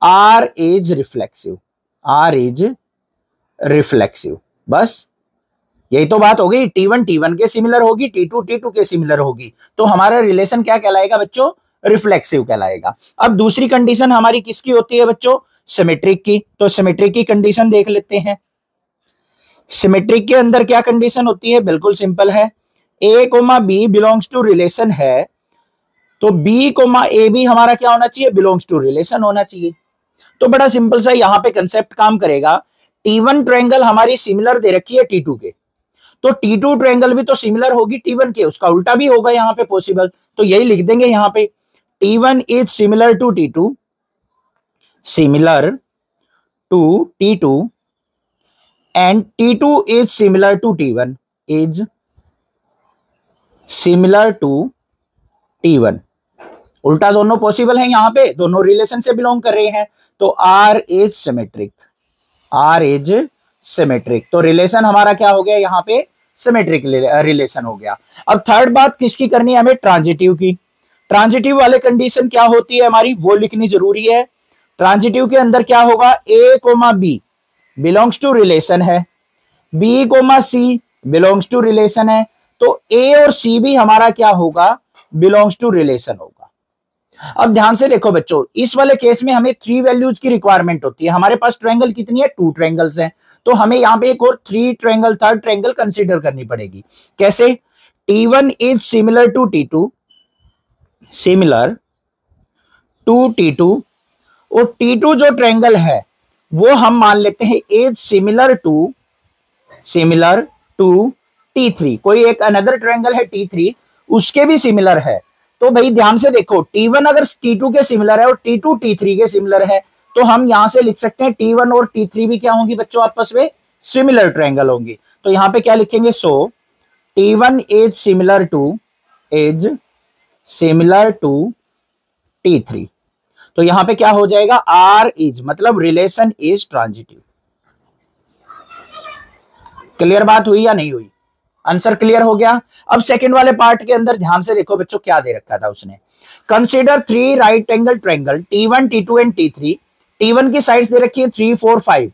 R is reflexive, R is reflexive। बस यही तो बात हो गई, T1 T1 के सिमिलर होगी, T2 T2 के सिमिलर होगी, तो हमारा रिलेशन क्या कहलाएगा बच्चों, रिफ्लेक्सिव कहलाएगा। अब दूसरी कंडीशन हमारी किसकी होती है बच्चों, सिमेट्रिक की। तो सिमेट्रिक की कंडीशन देख लेते हैं। सिमेट्रिक के अंदर क्या कंडीशन होती है, बिल्कुल सिंपल है, A comma B belongs to relation है, तो B कोमा ए भी हमारा क्या होना चाहिए, बिलोंग्स टू रिलेशन होना चाहिए। तो बड़ा सिंपल सा यहाँ पे कंसेप्ट काम करेगा। T1 ट्रायंगल हमारी सिमिलर दे रखी है T2 के, तो T2 ट्रायंगल भी तो सिमिलर होगी T1 के, उसका उल्टा भी होगा यहाँ पे पॉसिबल। तो यही लिख देंगे यहाँ पे, T1 is similar to T2, similar to T2 and T2 is similar to T1, is similar to T1। उल्टा दोनों पॉसिबल है, यहाँ पे दोनों रिलेशन से बिलोंग कर रहे हैं। तो R is symmetric, R is symmetric, तो रिलेशन हमारा क्या हो गया यहाँ पे, सिमेट्रिक रिलेशन हो गया। अब थर्ड बात किसकी करनी है हमें, ट्रांजिटिव की। ट्रांजिटिव वाले कंडीशन क्या होती है हमारी, वो लिखनी जरूरी है। ट्रांजिटिव के अंदर क्या होगा, A comma B belongs to relation है, B comma C belongs to relation है, तो A और C भी हमारा क्या होगा, बिलोंग्स टू रिलेशन होगा। अब ध्यान से देखो बच्चों, इस वाले केस में हमें 3 वैल्यूज की रिक्वायरमेंट होती है। हमारे पास ट्रायंगल कितनी है, 2 ट्रायंगल्स हैं, तो हमें यहाँ पे एक और 3 ट्रायंगल, थर्ड ट्रायंगल कंसीडर करनी पड़ेगी। कैसे, T1 is similar to T2, similar to T2, और T2 जो ट्रायंगल है वो हम मान लेते हैं इज सिमिलर टू T3। कोई एक अनदर ट्रायंगल है T3, उसके भी सिमिलर है, तो तो भाई ध्यान से देखो, T1 अगर T2 के सिमिलर है और T2 T3 के सिमिलर है, तो हम यहां से लिख सकते हैं T1 और T3 भी क्या होंगी बच्चों, आपस में सिमिलर ट्रायंगल होंगी। तो यहां पे क्या लिखेंगे, सो T1 is similar to T3। तो यहां पे क्या हो जाएगा, R इज मतलब रिलेशन इज ट्रांजिटिव। क्लियर बात हुई या नहीं हुई? आंसर क्लियर हो गया। अब सेकंड वाले पार्ट के अंदर ध्यान से देखो बच्चों, क्या दे रखा था उसने, consider 3 right angle triangle T1 T2 and T3। T1 की साइड्स दे रखी है 3 4 5,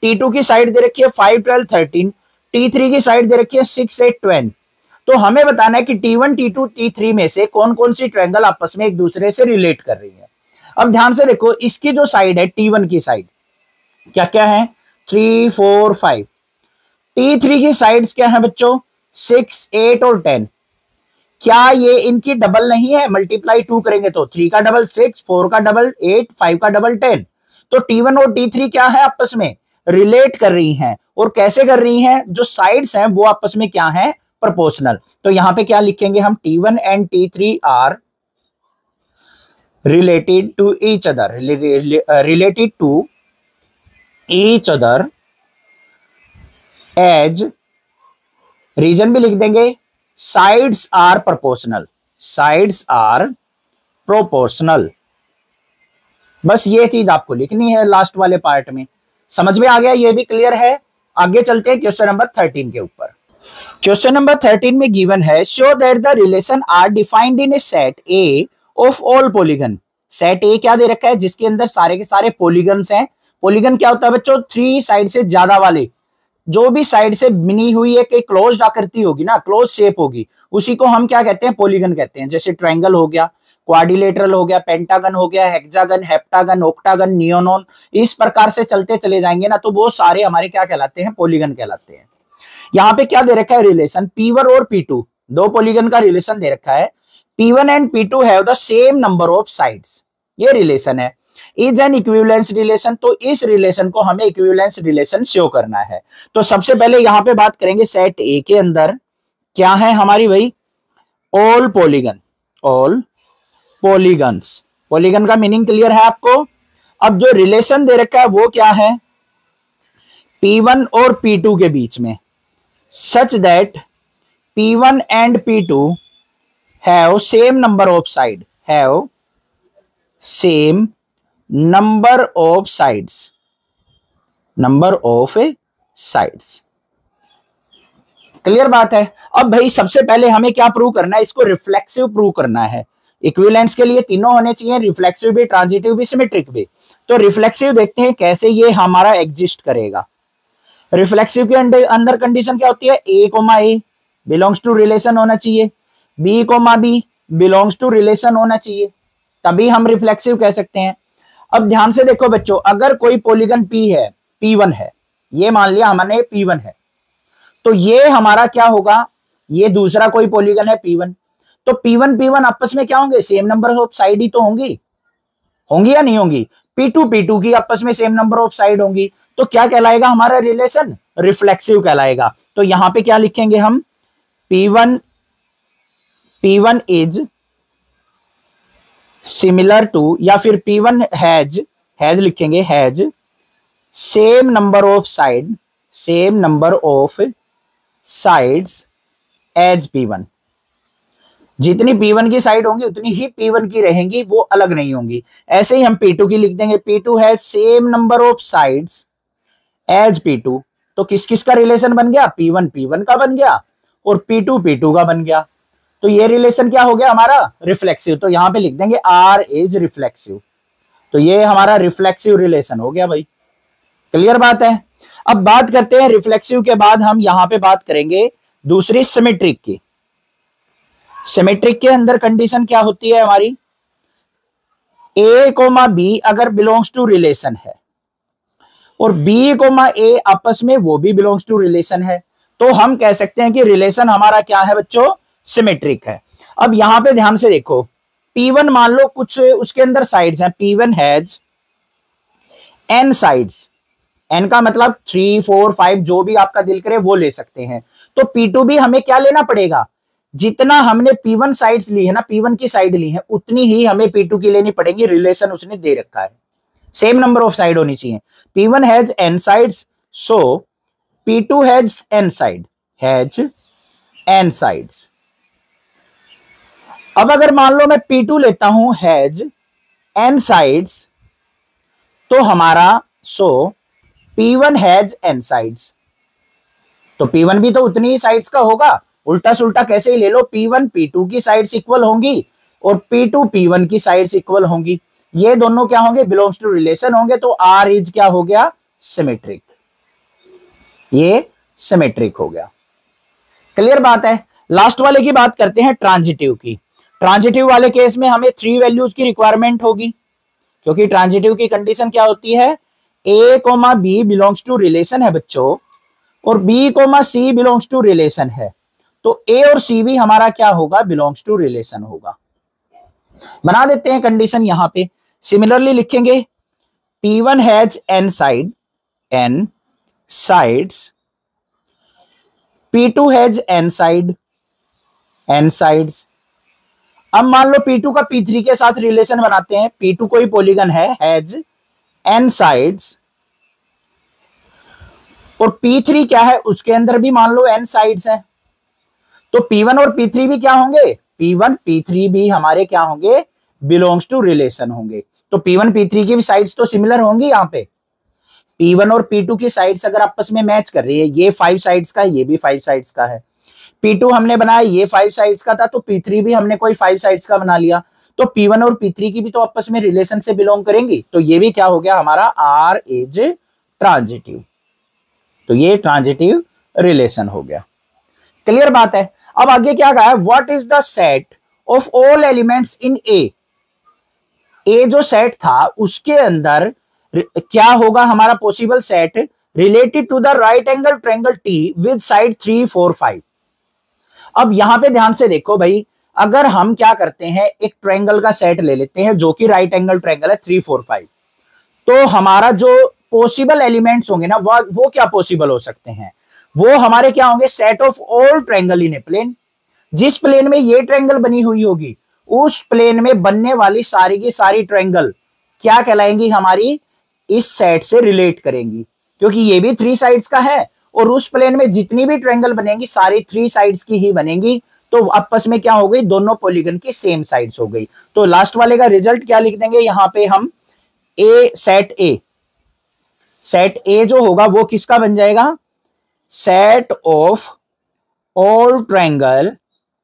T2 की साइड दे रखी है 5 12 13, T3 की साइड दे रखी है 6 8 12। तो हमें बताना है कि T1 T2 T3 में से कौन कौन सी ट्रायंगल आपस में एक दूसरे से रिलेट कर रही है। अब ध्यान से देखो, इसकी जो साइड है T1 की साइड क्या क्या है, 3 4 5। T3 की साइड्स क्या है बच्चों, 6 8 और 10। क्या ये इनकी डबल नहीं है? मल्टीप्लाई 2 करेंगे तो 3 का डबल 6, 4 का डबल 8, 5 का डबल 10। तो T1 और T3 क्या है, आपस में रिलेट कर रही हैं। और कैसे कर रही हैं, जो साइड्स हैं वो आपस में क्या है, प्रोपोर्शनल। तो यहां पे क्या लिखेंगे हम, T1 and T3 are related to each other, related to each other as, reason भी लिख देंगे, sides are proportional, sides are proportional. बस ये चीज आपको लिखनी है लास्ट वाले पार्ट में। समझ में आ गया, ये भी क्लियर है। आगे चलते हैं क्वेश्चन नंबर 13 के ऊपर। क्वेश्चन नंबर 13 में गिवन है, show that the relation R defined in a set A of all polygon. Set A क्या दे रखा है, जिसके अंदर सारे के सारे पॉलीगन्स हैं। पॉलीगन क्या होता है बच्चों, 3 साइड से ज्यादा वाले, जो भी साइड से बनी हुई एक क्लोज्ड आकृति होगी ना, क्लोज शेप होगी, उसी को हम क्या कहते हैं, पॉलीगन कहते हैं। जैसे ट्रायंगल हो गया, क्वाड्रिलेटरल हो गया, पेंटागन हो गया, हेक्सागन, हेप्टागन, ऑक्टागन, नियोनॉन, इस प्रकार से चलते चले जाएंगे ना, तो वो सारे हमारे क्या कहलाते हैं, पॉलीगन कहलाते हैं। यहाँ पे क्या दे रखा है, रिलेशन P1 और P2, दो पॉलीगन का रिलेशन दे रखा है। P1 and P2 have the same number of sides, ये रिलेशन है। इज एन इक्विवेलेंस रिलेशन, तो इस रिलेशन को हमें इक्विवेलेंस रिलेशन शो करना है। तो सबसे पहले यहां पे बात करेंगे, सेट ए के अंदर क्या है हमारी भाई, all polygon, all polygons. Polygon का मीनिंग क्लियर है आपको। अब जो रिलेशन दे रखा है वो क्या है, P1 और P2 के बीच में, such that P1 and P2 have same number of side, have same number of sides, number of sides. Clear बात है। अब भाई सबसे पहले हमें क्या प्रूव करना है, इसको रिफ्लेक्सिव प्रूव करना है। इक्विवेलेंस के लिए तीनों होने चाहिए, रिफ्लेक्सिव भी, ट्रांजिटिव भी, सिमेट्रिक भी। तो रिफ्लेक्सिव देखते हैं कैसे ये हमारा एग्जिस्ट करेगा। रिफ्लेक्सिव के अंदर कंडीशन क्या होती है, A, बिलोंग्स टू रिलेशन होना चाहिए, B, बिलोंग्स टू रिलेशन होना चाहिए, तभी हम रिफ्लेक्सिव कह सकते हैं। अब ध्यान से देखो बच्चों, अगर कोई पॉलीगन P है, P1 है, ये मान लिया हमने P1 है, तो ये हमारा क्या होगा, ये दूसरा कोई पॉलीगन है P1, तो P1 आपस में क्या होंगे, सेम नंबर ऑफ साइड ही तो होंगी, होंगी या नहीं होंगी। P2 की आपस में सेम नंबर ऑफ साइड होंगी, तो क्या कहलाएगा हमारा रिलेशन, रिफ्लेक्सिव कहलाएगा। तो यहां पे क्या लिखेंगे हम, P1 इज सिमिलर टू, या फिर P1 हैज लिखेंगे, has same number of side, same number of sides as P1। जितनी P1 की साइड होंगी उतनी ही P1 की रहेंगी, वो अलग नहीं होंगी। ऐसे ही हम P2 की लिख देंगे, P2 has same number of sides as P2। तो किस किस का रिलेशन बन गया, P1 का बन गया और P2 का बन गया। तो ये रिलेशन क्या हो गया हमारा, रिफ्लेक्सिव। तो यहां पे लिख देंगे R इज रिफ्लेक्सिव। तो ये हमारा रिफ्लेक्सिव रिलेशन हो गया भाई। क्लियर बात है। अब बात करते हैं रिफ्लेक्सिव के बाद हम यहां पे बात करेंगे दूसरी सिमेट्रिक की। सिमेट्रिक के अंदर कंडीशन क्या होती है हमारी, A, B अगर बिलोंग्स टू रिलेशन है और B, A आपस में वो भी बिलोंग्स टू रिलेशन है, तो हम कह सकते हैं कि रिलेशन हमारा क्या है बच्चों, सिमेट्रिक है। अब यहां पे ध्यान से देखो, P1 मान लो कुछ उसके अंदर साइड्स हैं, P1 has n sides, n का मतलब 3 4 5 जो भी आपका दिल करे वो ले सकते हैं। तो P2 भी हमें क्या लेना पड़ेगा, जितना हमने P1 साइड्स ली है ना, P1 की साइड ली है, उतनी ही हमें P2 की लेनी पड़ेगी। रिलेशन उसने दे रखा है, सेम नंबर ऑफ साइड होनी चाहिए। P1 has n sides, so P2 has n side, has n sides. अब अगर मान लो मैं P2 लेता हूं हैज n साइड्स, तो हमारा P1 हैज n साइड्स, तो P1 भी तो उतनी ही साइड्स का होगा। उल्टा सुल्टा कैसे ही ले लो, P1 P2 की साइड्स इक्वल होंगी और P2 P1 की साइड्स इक्वल होंगी। ये दोनों क्या होंगे, बिलोंग्स टू रिलेशन होंगे। तो R इज क्या हो गया, सिमेट्रिक, ये सिमेट्रिक हो गया। क्लियर बात है। लास्ट वाले की बात करते हैं, ट्रांजिटिव की। ट्रांजिटिव वाले केस में हमें 3 वैल्यूज की रिक्वायरमेंट होगी, क्योंकि ट्रांजिटिव की कंडीशन क्या होती है, A, B belongs to relation है बच्चों, और B, C belongs to relation है। तो A और C भी हमारा क्या होगा, बिलोंग्स टू रिलेशन होगा। बना देते हैं कंडीशन यहां पे। सिमिलरली लिखेंगे P1 has n side, n sides, P2 has n side, n sides. अब मान लो P2 का P3 के साथ रिलेशन बनाते हैं। P2 कोई पॉलीगन है, हैज n साइड्स, और P3 क्या है, उसके अंदर भी मान लो n साइड्स हैं। तो P1 और P3 भी क्या होंगे, P1 P3 भी हमारे क्या होंगे, बिलोंग्स टू रिलेशन होंगे। तो P1 P3 की भी साइड्स तो सिमिलर होंगी। यहाँ पे P1 और P2 की साइड्स अगर आपस में मैच कर रही है, ये 5 साइड्स का है, ये भी 5 साइड्स का है। P2 हमने बनाया, ये 5 साइड्स का था, तो P3 भी हमने कोई 5 साइड्स का बना लिया। तो P1 और P3 की भी तो आपस में रिलेशन से बिलोंग करेंगी। तो ये भी क्या हो गया हमारा, R इज ट्रांजिटिव। तो ये ट्रांजिटिव रिलेशन हो गया। क्लियर बात है। अब आगे क्या कहा है, what is the set of all elements in A. A जो सेट था उसके अंदर क्या होगा हमारा possible set, related to the right angle triangle T with side 3, 4, 5। अब यहां पे ध्यान से देखो भाई, अगर हम क्या करते हैं, एक ट्रायंगल का सेट ले लेते हैं जो कि राइट एंगल ट्रायंगल है 3, 4, 5, तो हमारा जो पॉसिबल एलिमेंट्स होंगे ना, वो क्या पॉसिबल हो सकते हैं, वो हमारे क्या होंगे, set of all triangle in a plane. जिस प्लेन में ये ट्रायंगल बनी हुई होगी, उस प्लेन में बनने वाली सारी की सारी ट्रायंगल क्या कहलाएंगी, हमारी इस सेट से रिलेट करेंगी, क्योंकि ये भी 3 साइड्स का है और उस प्लेन में जितनी भी ट्रायंगल बनेंगी सारी 3 साइड्स की ही बनेंगी। तो आपस में क्या हो गई, दोनों पॉलीगन की सेम साइड्स हो गई। तो लास्ट वाले का रिजल्ट क्या लिख देंगे यहां पे हम, ए सेट ए। सेट ए जो होगा वो किसका बन जाएगा, set of all triangle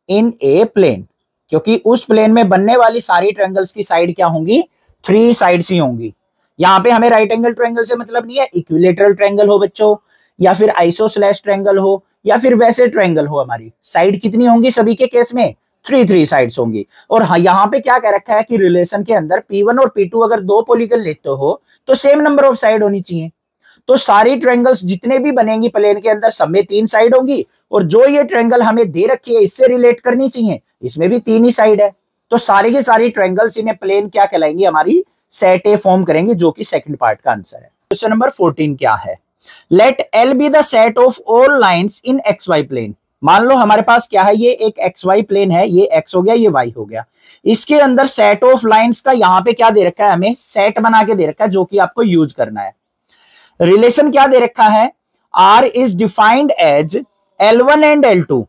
in a plane, क्योंकि उस प्लेन में बनने वाली सारी ट्रायंगल्स की साइड क्या होंगी, 3 साइड्स ही होंगी। यहां पे हमें राइट एंगल ट्रायंगल से मतलब नहीं है, इक्विलेटरल ट्रायंगल हो बच्चों, या फिर आइसोस्लेश ट्रायंगल हो, या फिर वैसे ट्रायंगल हो, हमारी साइड कितनी होंगी सभी के केस में, 3 साइड्स होंगी। और यहां पे क्या कह रखा है कि रिलेशन के अंदर P1 और P2 अगर 2 पॉलीगन लेते हो तो सेम नंबर ऑफ साइड होनी चाहिए। तो सारी ट्रायंगल्स जितने भी बनेंगी प्लेन के अंदर सब में 3 साइड होंगी, और जो ये ट्रायंगल हमें दे रखी है इससे रिलेट करनी चाहिए, इसमें भी 3 ही साइड है। तो सारी की सारी ट्रायंगल्स इन्हें प्लेन क्या कहलाएंगी, हमारी सेट ए फॉर्म करेंगे, जो कि सेकंड पार्ट का आंसर है। क्वेश्चन नंबर 14 क्या है, let L be the set of all lines in x y plane. मान लो हमारे पास क्या है, ये एक एक्स वाई प्लेन है, ये एक्स हो गया, ये वाई हो गया। इसके अंदर सेट ऑफ लाइंस का यहाँ पे क्या दे रखा है, हमें सेट बना के दे रखा है, जो कि आपको यूज करना है। रिलेशन क्या दे रखा है, R is defined as L1 and L2।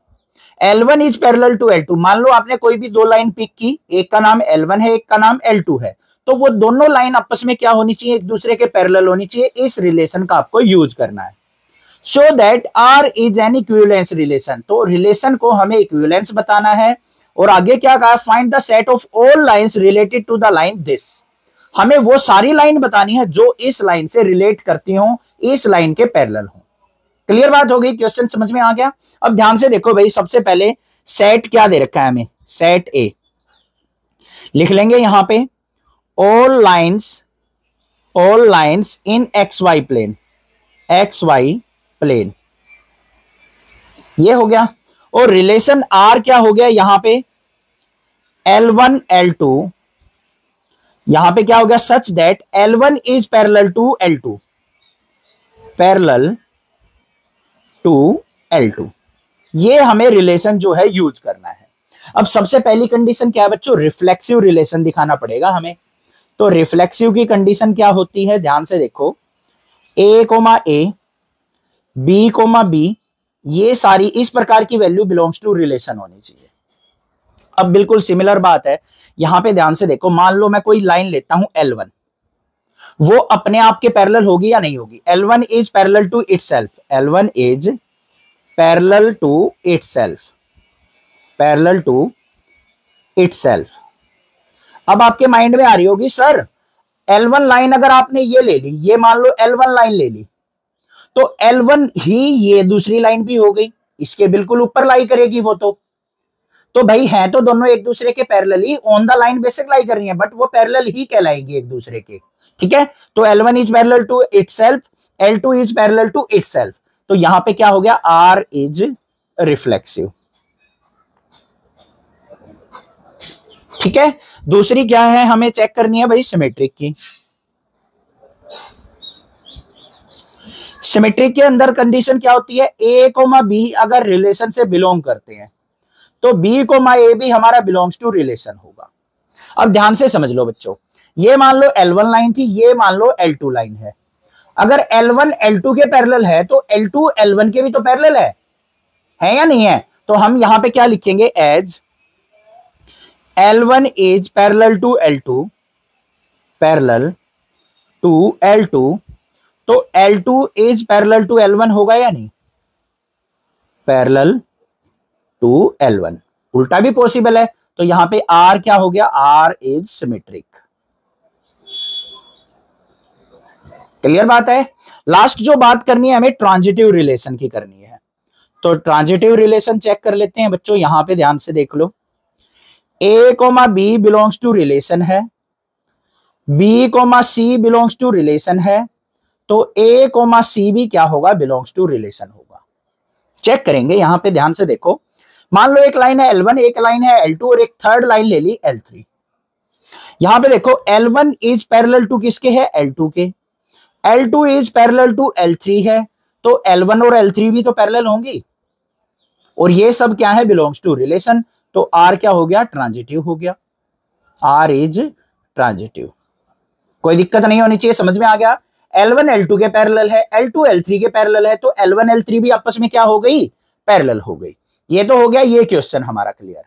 L1 is parallel to L2। मान लो आपने कोई भी 2 लाइन पिक की, एक का नाम L1 है, एक का नाम L2 है, तो वो दोनों लाइन आपस में क्या होनी चाहिए, एक दूसरे के पैरेलल होनी चाहिए। इस रिलेशन का आपको यूज करना है, so that R is an equivalence relation. तो रिलेशन को हमें इक्विवेलेंस बताना है। और आगे क्या कहा, find the set of all lines related to the line this. हमें वो सारी लाइन बतानी है जो इस लाइन से रिलेट करती हो, इस लाइन के पैरेलल हो। क्लियर बात हो गई, क्वेश्चन समझ में आ गया। अब ध्यान से देखो भाई, सबसे पहले सेट क्या दे रखा है हमें, सेट ए लिख लेंगे यहां पे, all lines in x y plane, x y plane, ये हो गया। और रिलेशन आर क्या हो गया यहां पे, L1 L2, यहां पे क्या हो गया, such that L1 is parallel to L2, parallel to L2। ये हमें रिलेशन जो है यूज करना है। अब सबसे पहली कंडीशन क्या है बच्चों, रिफ्लेक्सिव रिलेशन दिखाना पड़ेगा हमें। तो रिफ्लेक्सिव की कंडीशन क्या होती है, ध्यान से देखो, ए comma A, B comma B, ये सारी इस प्रकार की वैल्यू बिलोंग्स टू रिलेशन होनी चाहिए। अब बिल्कुल सिमिलर बात है, यहां पे ध्यान से देखो, मान लो मैं कोई लाइन लेता हूं L1, वो अपने आप के पैरेलल होगी या नहीं होगी, L1 is parallel to itself, L1 is parallel to itself, parallel to itself. अब आपके माइंड में आ रही होगी सर L1 लाइन अगर आपने ये ले ली, ये मान लो L1 लाइन ले ली, तो L1 ही ये दूसरी लाइन भी हो गई, इसके बिल्कुल ऊपर लाई करेगी वो। तो भाई है तो दोनों एक दूसरे के पैरेलल ही, on the line basic lie कर रही है, बट वो पैरेलल ही कहलाएंगी एक दूसरे के, ठीक है। तो L1 is parallel to itself, L2 is parallel to itself, तो यहां पे क्या हो गया, R इज रिफ्लेक्सिव, ठीक है। दूसरी क्या है हमें चेक करनी है भाई, सिमेट्रिक की। सिमेट्रिक के अंदर कंडीशन क्या होती है, ए कोमा बी अगर रिलेशन से बिलोंग करते हैं तो बी कोमा ए भी हमारा बिलोंग्स टू रिलेशन होगा। अब ध्यान से समझ लो बच्चों, ये मान लो L1 लाइन थी, ये मान लो L2 लाइन है। अगर L1 L2 के पैरेलल है तो L2 L1 के भी तो पैरेलल है या नहीं है। तो हम यहां पे क्या लिखेंगे, as L1 is parallel to L2, parallel to L2, तो L2 is parallel to L1 होगा या नहीं, पैरेलल टू L1, उल्टा भी पॉसिबल है। तो यहां पे R क्या हो गया, R इज सिमेट्रिक। क्लियर बात है। लास्ट जो बात करनी है हमें ट्रांजिटिव रिलेशन की करनी है, तो ट्रांजिटिव रिलेशन चेक कर लेते हैं बच्चों। यहां पे ध्यान से देख लो, A comma B belongs to relation है, B comma C belongs to relation है, तो A कोमा C भी क्या होगा, बिलोंग्स टू रिलेशन होगा। चेक करेंगे, यहां पे ध्यान से देखो, मान लो एक लाइन है L1, एक लाइन है L2 और एक थर्ड लाइन ले ली L3। यहां पे देखो L1 इज पैरेलल टू किसके है, L2 के, L2 is parallel to L3 है, तो L1 और L3 भी तो पैरेलल होंगी, और ये सब क्या है, बिलोंग्स टू रिलेशन। तो R क्या हो गया, ट्रांजिटिव हो गया, R इज ट्रांजिटिव। कोई दिक्कत नहीं होनी चाहिए, समझ में आ गया। L1 L2 के पैरेलल है, L2 L3 के पैरेलल है, तो L1 L3 भी आपस में क्या हो गई, पैरेलल हो गई। ये तो हो गया ये क्वेश्चन हमारा क्लियर।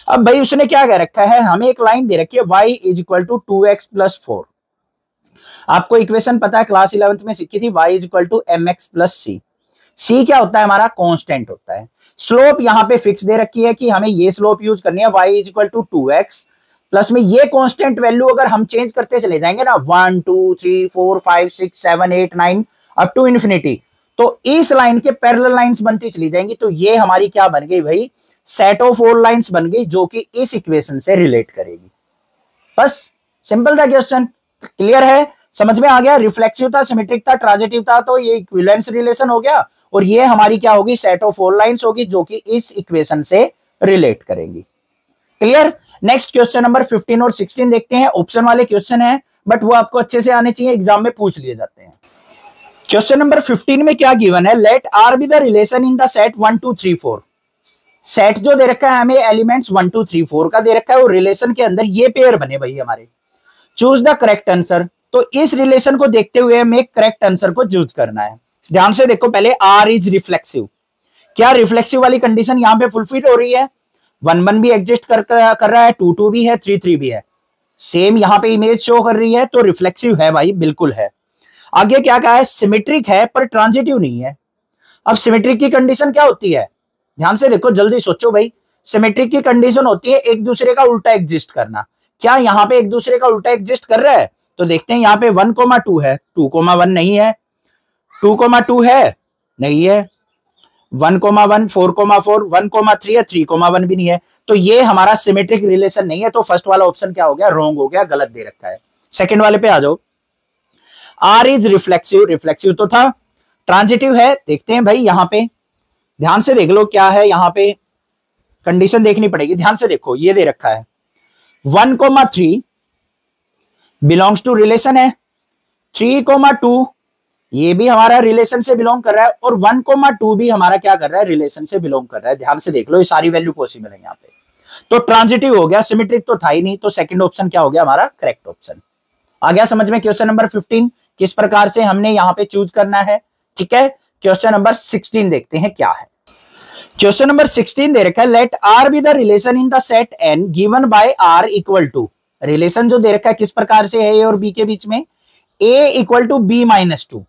अब भाई उसने क्या कह रखा है, हमें एक लाइन दे रखी है y is equal to 2x plus 4। आपको इक्वेशन पता है, क्लास 11th में सीखी थी, y is equal to mx plus C. C क्या होता है, हमारा कांस्टेंट होता है। स्लोप यहाँ पे फिक्स दे रखी है कि हमें ये स्लोप यूज करनी है, y is equal to 2x plus में ये कांस्टेंट वैल्यू अगर हम चेंज करते चले जाएंगे ना, 1 2 3 4 5 6 7 8 9 अप टू इन्फिनिटी, तो इस लाइन के पैरेलल लाइंस बनती चली जाएंगी। तो ये हमारी क्या बन गई भाई, सेट ऑफ 4 लाइंस बन गई, जो कि इस इक्वेशन से रिलेट करेगी। बस सिंपल था क्वेश्चन, क्लियर है, समझ में आ गया। रिफ्लेक्सिव था, सिमेट्रिक था, ट्रांजिटिव था, तो ये इक्विवेलेंस रिलेशन हो गया, और ये हमारी क्या होगी, सेट ऑफ 4 लाइंस होगी, जो कि इस इक्वेशन से रिलेट करेंगी। क्लियर। नेक्स्ट क्वेश्चन नंबर 15 और 16 देखते हैं। ऑप्शन वाले क्वेश्चन है, बट वो आपको अच्छे से आने चाहिए, एग्जाम में पूछ लिए जाते हैं। क्वेश्चन नंबर 15 में क्या गिवन है, let R be the relation in the set 1 2 3 4। सेट जो दे रखा है हमें, एलिमेंट्स 1 2 3 4 का दे रखा है, और रिलेशन के अंदर ये पेयर बने भाई हमारे। चूज द करेक्ट आंसर, तो इस रिलेशन को देखते हुए हमें करेक्ट आंसर को चूज करना है। ध्यान से देखो, पहले आर इज रिफ्लेक्सिव, क्या रिफ्लेक्सिव वाली कंडीशन यहां पे फुलफिल हो रही है, 1 1 भी एग्जिस्ट कर रहा है, 2 2 भी है, 3 3 भी है, सेम यहां पे इमेज शो कर रही है, तो रिफ्लेक्सिव है भाई, बिल्कुल है। आगे क्या कहा है, सिमेट्रिक है पर ट्रांजिटिव नहीं है। अब सिमेट्रिक की कंडीशन क्या होती है, ध्यान से देखो, जल्दी सोचो भाई। सिमेट्रिक की कंडीशन होती है एक दूसरे का उल्टा एग्जिस्ट करना। क्या यहां पे एक दूसरे का उल्टा एग्जिस्ट कर रहा है, तो देखते हैं, यहां पे 1,2 है, 2,1 नहीं है, 2,2 है नहीं है, 1,1 4,4 1,3 है, 3,1 भी नहीं है, तो ये हमारा सिमेट्रिक रिलेशन नहीं है। तो फर्स्ट वाला ऑप्शन क्या हो गया, रॉन्ग हो गया, गलत दे रखा है। सेकंड वाले पे आ जाओ, आर इज रिफ्लेक्सिव, रिफ्लेक्सिव तो था, ट्रांजिटिव है, देखते हैं भाई यहां पे ध्यान से देख लो क्या है, यहां पे कंडीशन देखनी पड़ेगी। ध्यान से देखो, ये दे रखा है 1,3 बिलोंग्स टू रिलेशन है, 3,2 ये भी हमारा रिलेशन से बिलोंग कर रहा है, और 1,2 भी हमारा क्या कर रहा है, रिलेशन से बिलोंग कर रहा है। ध्यान से देख लो, ये सारी वैल्यू पॉसिबल है यहाँ पे। तो ट्रांजिटिव हो गया, सिमेट्रिक तो था ही नहीं, तो सेकंड ऑप्शन क्या हो गया हमारा करेक्ट ऑप्शन। आ गया समझ में। क्वेश्चन नंबर 15 किस प्रकार से हमने यहां पे चूज करना है। ठीक है, क्वेश्चन नंबर 16 देखते हैं क्या है। क्वेश्चन नंबर 16 दे रखा है, let R be the relation in the set N given by R equal to, relation जो दे रखा है किस प्रकार से है ए और बी के बीच में, A equal to B minus two.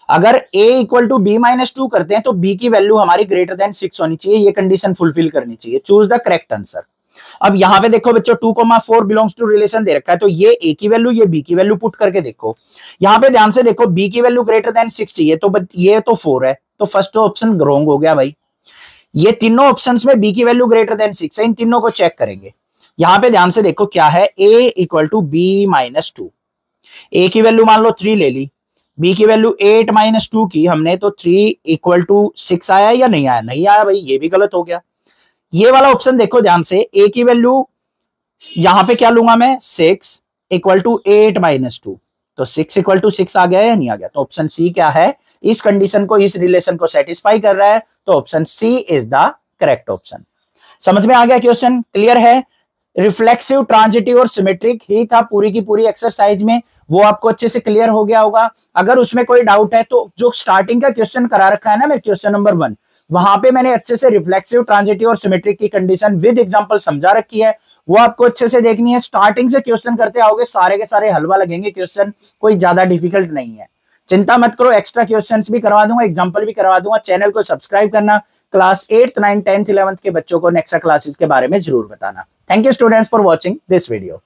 अगर A equal to B minus two करते हैं तो बी की वैल्यू हमारी ग्रेटर देन 6 होनी चाहिए, ये कंडीशन फुलफिल करनी चाहिए। Choose the correct answer. अब यहां पे देखो बच्चों 2,4 बिलोंग्स टू रिलेशन दे रखा है, तो ये ए की वैल्यू ये बी की वैल्यू पुट करके देखो। यहां पे ध्यान से देखो बी की वैल्यू ग्रेटर देन 6 चाहिए, तो ये तो 4 है, तो फर्स्ट ऑप्शन रॉन्ग हो गया भाई। ये तीनों ऑप्शंस में बी की वैल्यू ग्रेटर देन 6 है, इन तीनों को चेक करेंगे। यहां पे ध्यान से देखो क्या है, A equal to B minus two. A की वैल्यू मान लो 3 ले ली, बी की वैल्यू 8 माइनस 2 की हमने, तो 3 इक्वल टू 6 आया या नहीं आया, नहीं आया भाई, ये भी गलत हो गया। ये वाला ऑप्शन देखो ध्यान से, ए की वैल्यू यहां पे क्या लूंगा मैं 6 इक्वल टू 8 माइनस 2, तो 6 इक्वल टू 6 आ गया या नहीं आ गया, तो ऑप्शन सी क्या है, इस कंडीशन को इस रिलेशन को सेटिस्फाई कर रहा है, तो option C is the correct option. समझ में आ गया क्वेश्चन, क्लियर है। रिफ्लेक्सिव, ट्रांजिटिव और सिमेट्रिक ही था पूरी की पूरी एक्सरसाइज में, वो आपको अच्छे से क्लियर हो गया होगा। अगर उसमें कोई डाउट है तो जो स्टार्टिंग का क्वेश्चन करा रखा है ना मैं, क्वेश्चन नंबर 1, वहां पे मैंने अच्छे से रिफ्लेक्सिव, ट्रांजिटिव और सिमेट्रिक की कंडीशन विद एग्जांपल समझा रखी है, वो आपको अच्छे से देखनी है। स्टार्टिंग से क्वेश्चन करते आओगे, सारे के सारे हलवा लगेंगे क्वेश्चन, कोई ज्यादा डिफिकल्ट नहीं है। चिंता मत करो, एक्स्ट्रा क्वेश्चंस भी करवा दूंगा, एग्जांपल भी करवा दूंगा। चैनल को सब्सक्राइब करना, class 8th 9th 10th 11th के बच्चों को नेक्स्ट क्लासेस के बारे में जरूर बताना। Thank you students for watching this video.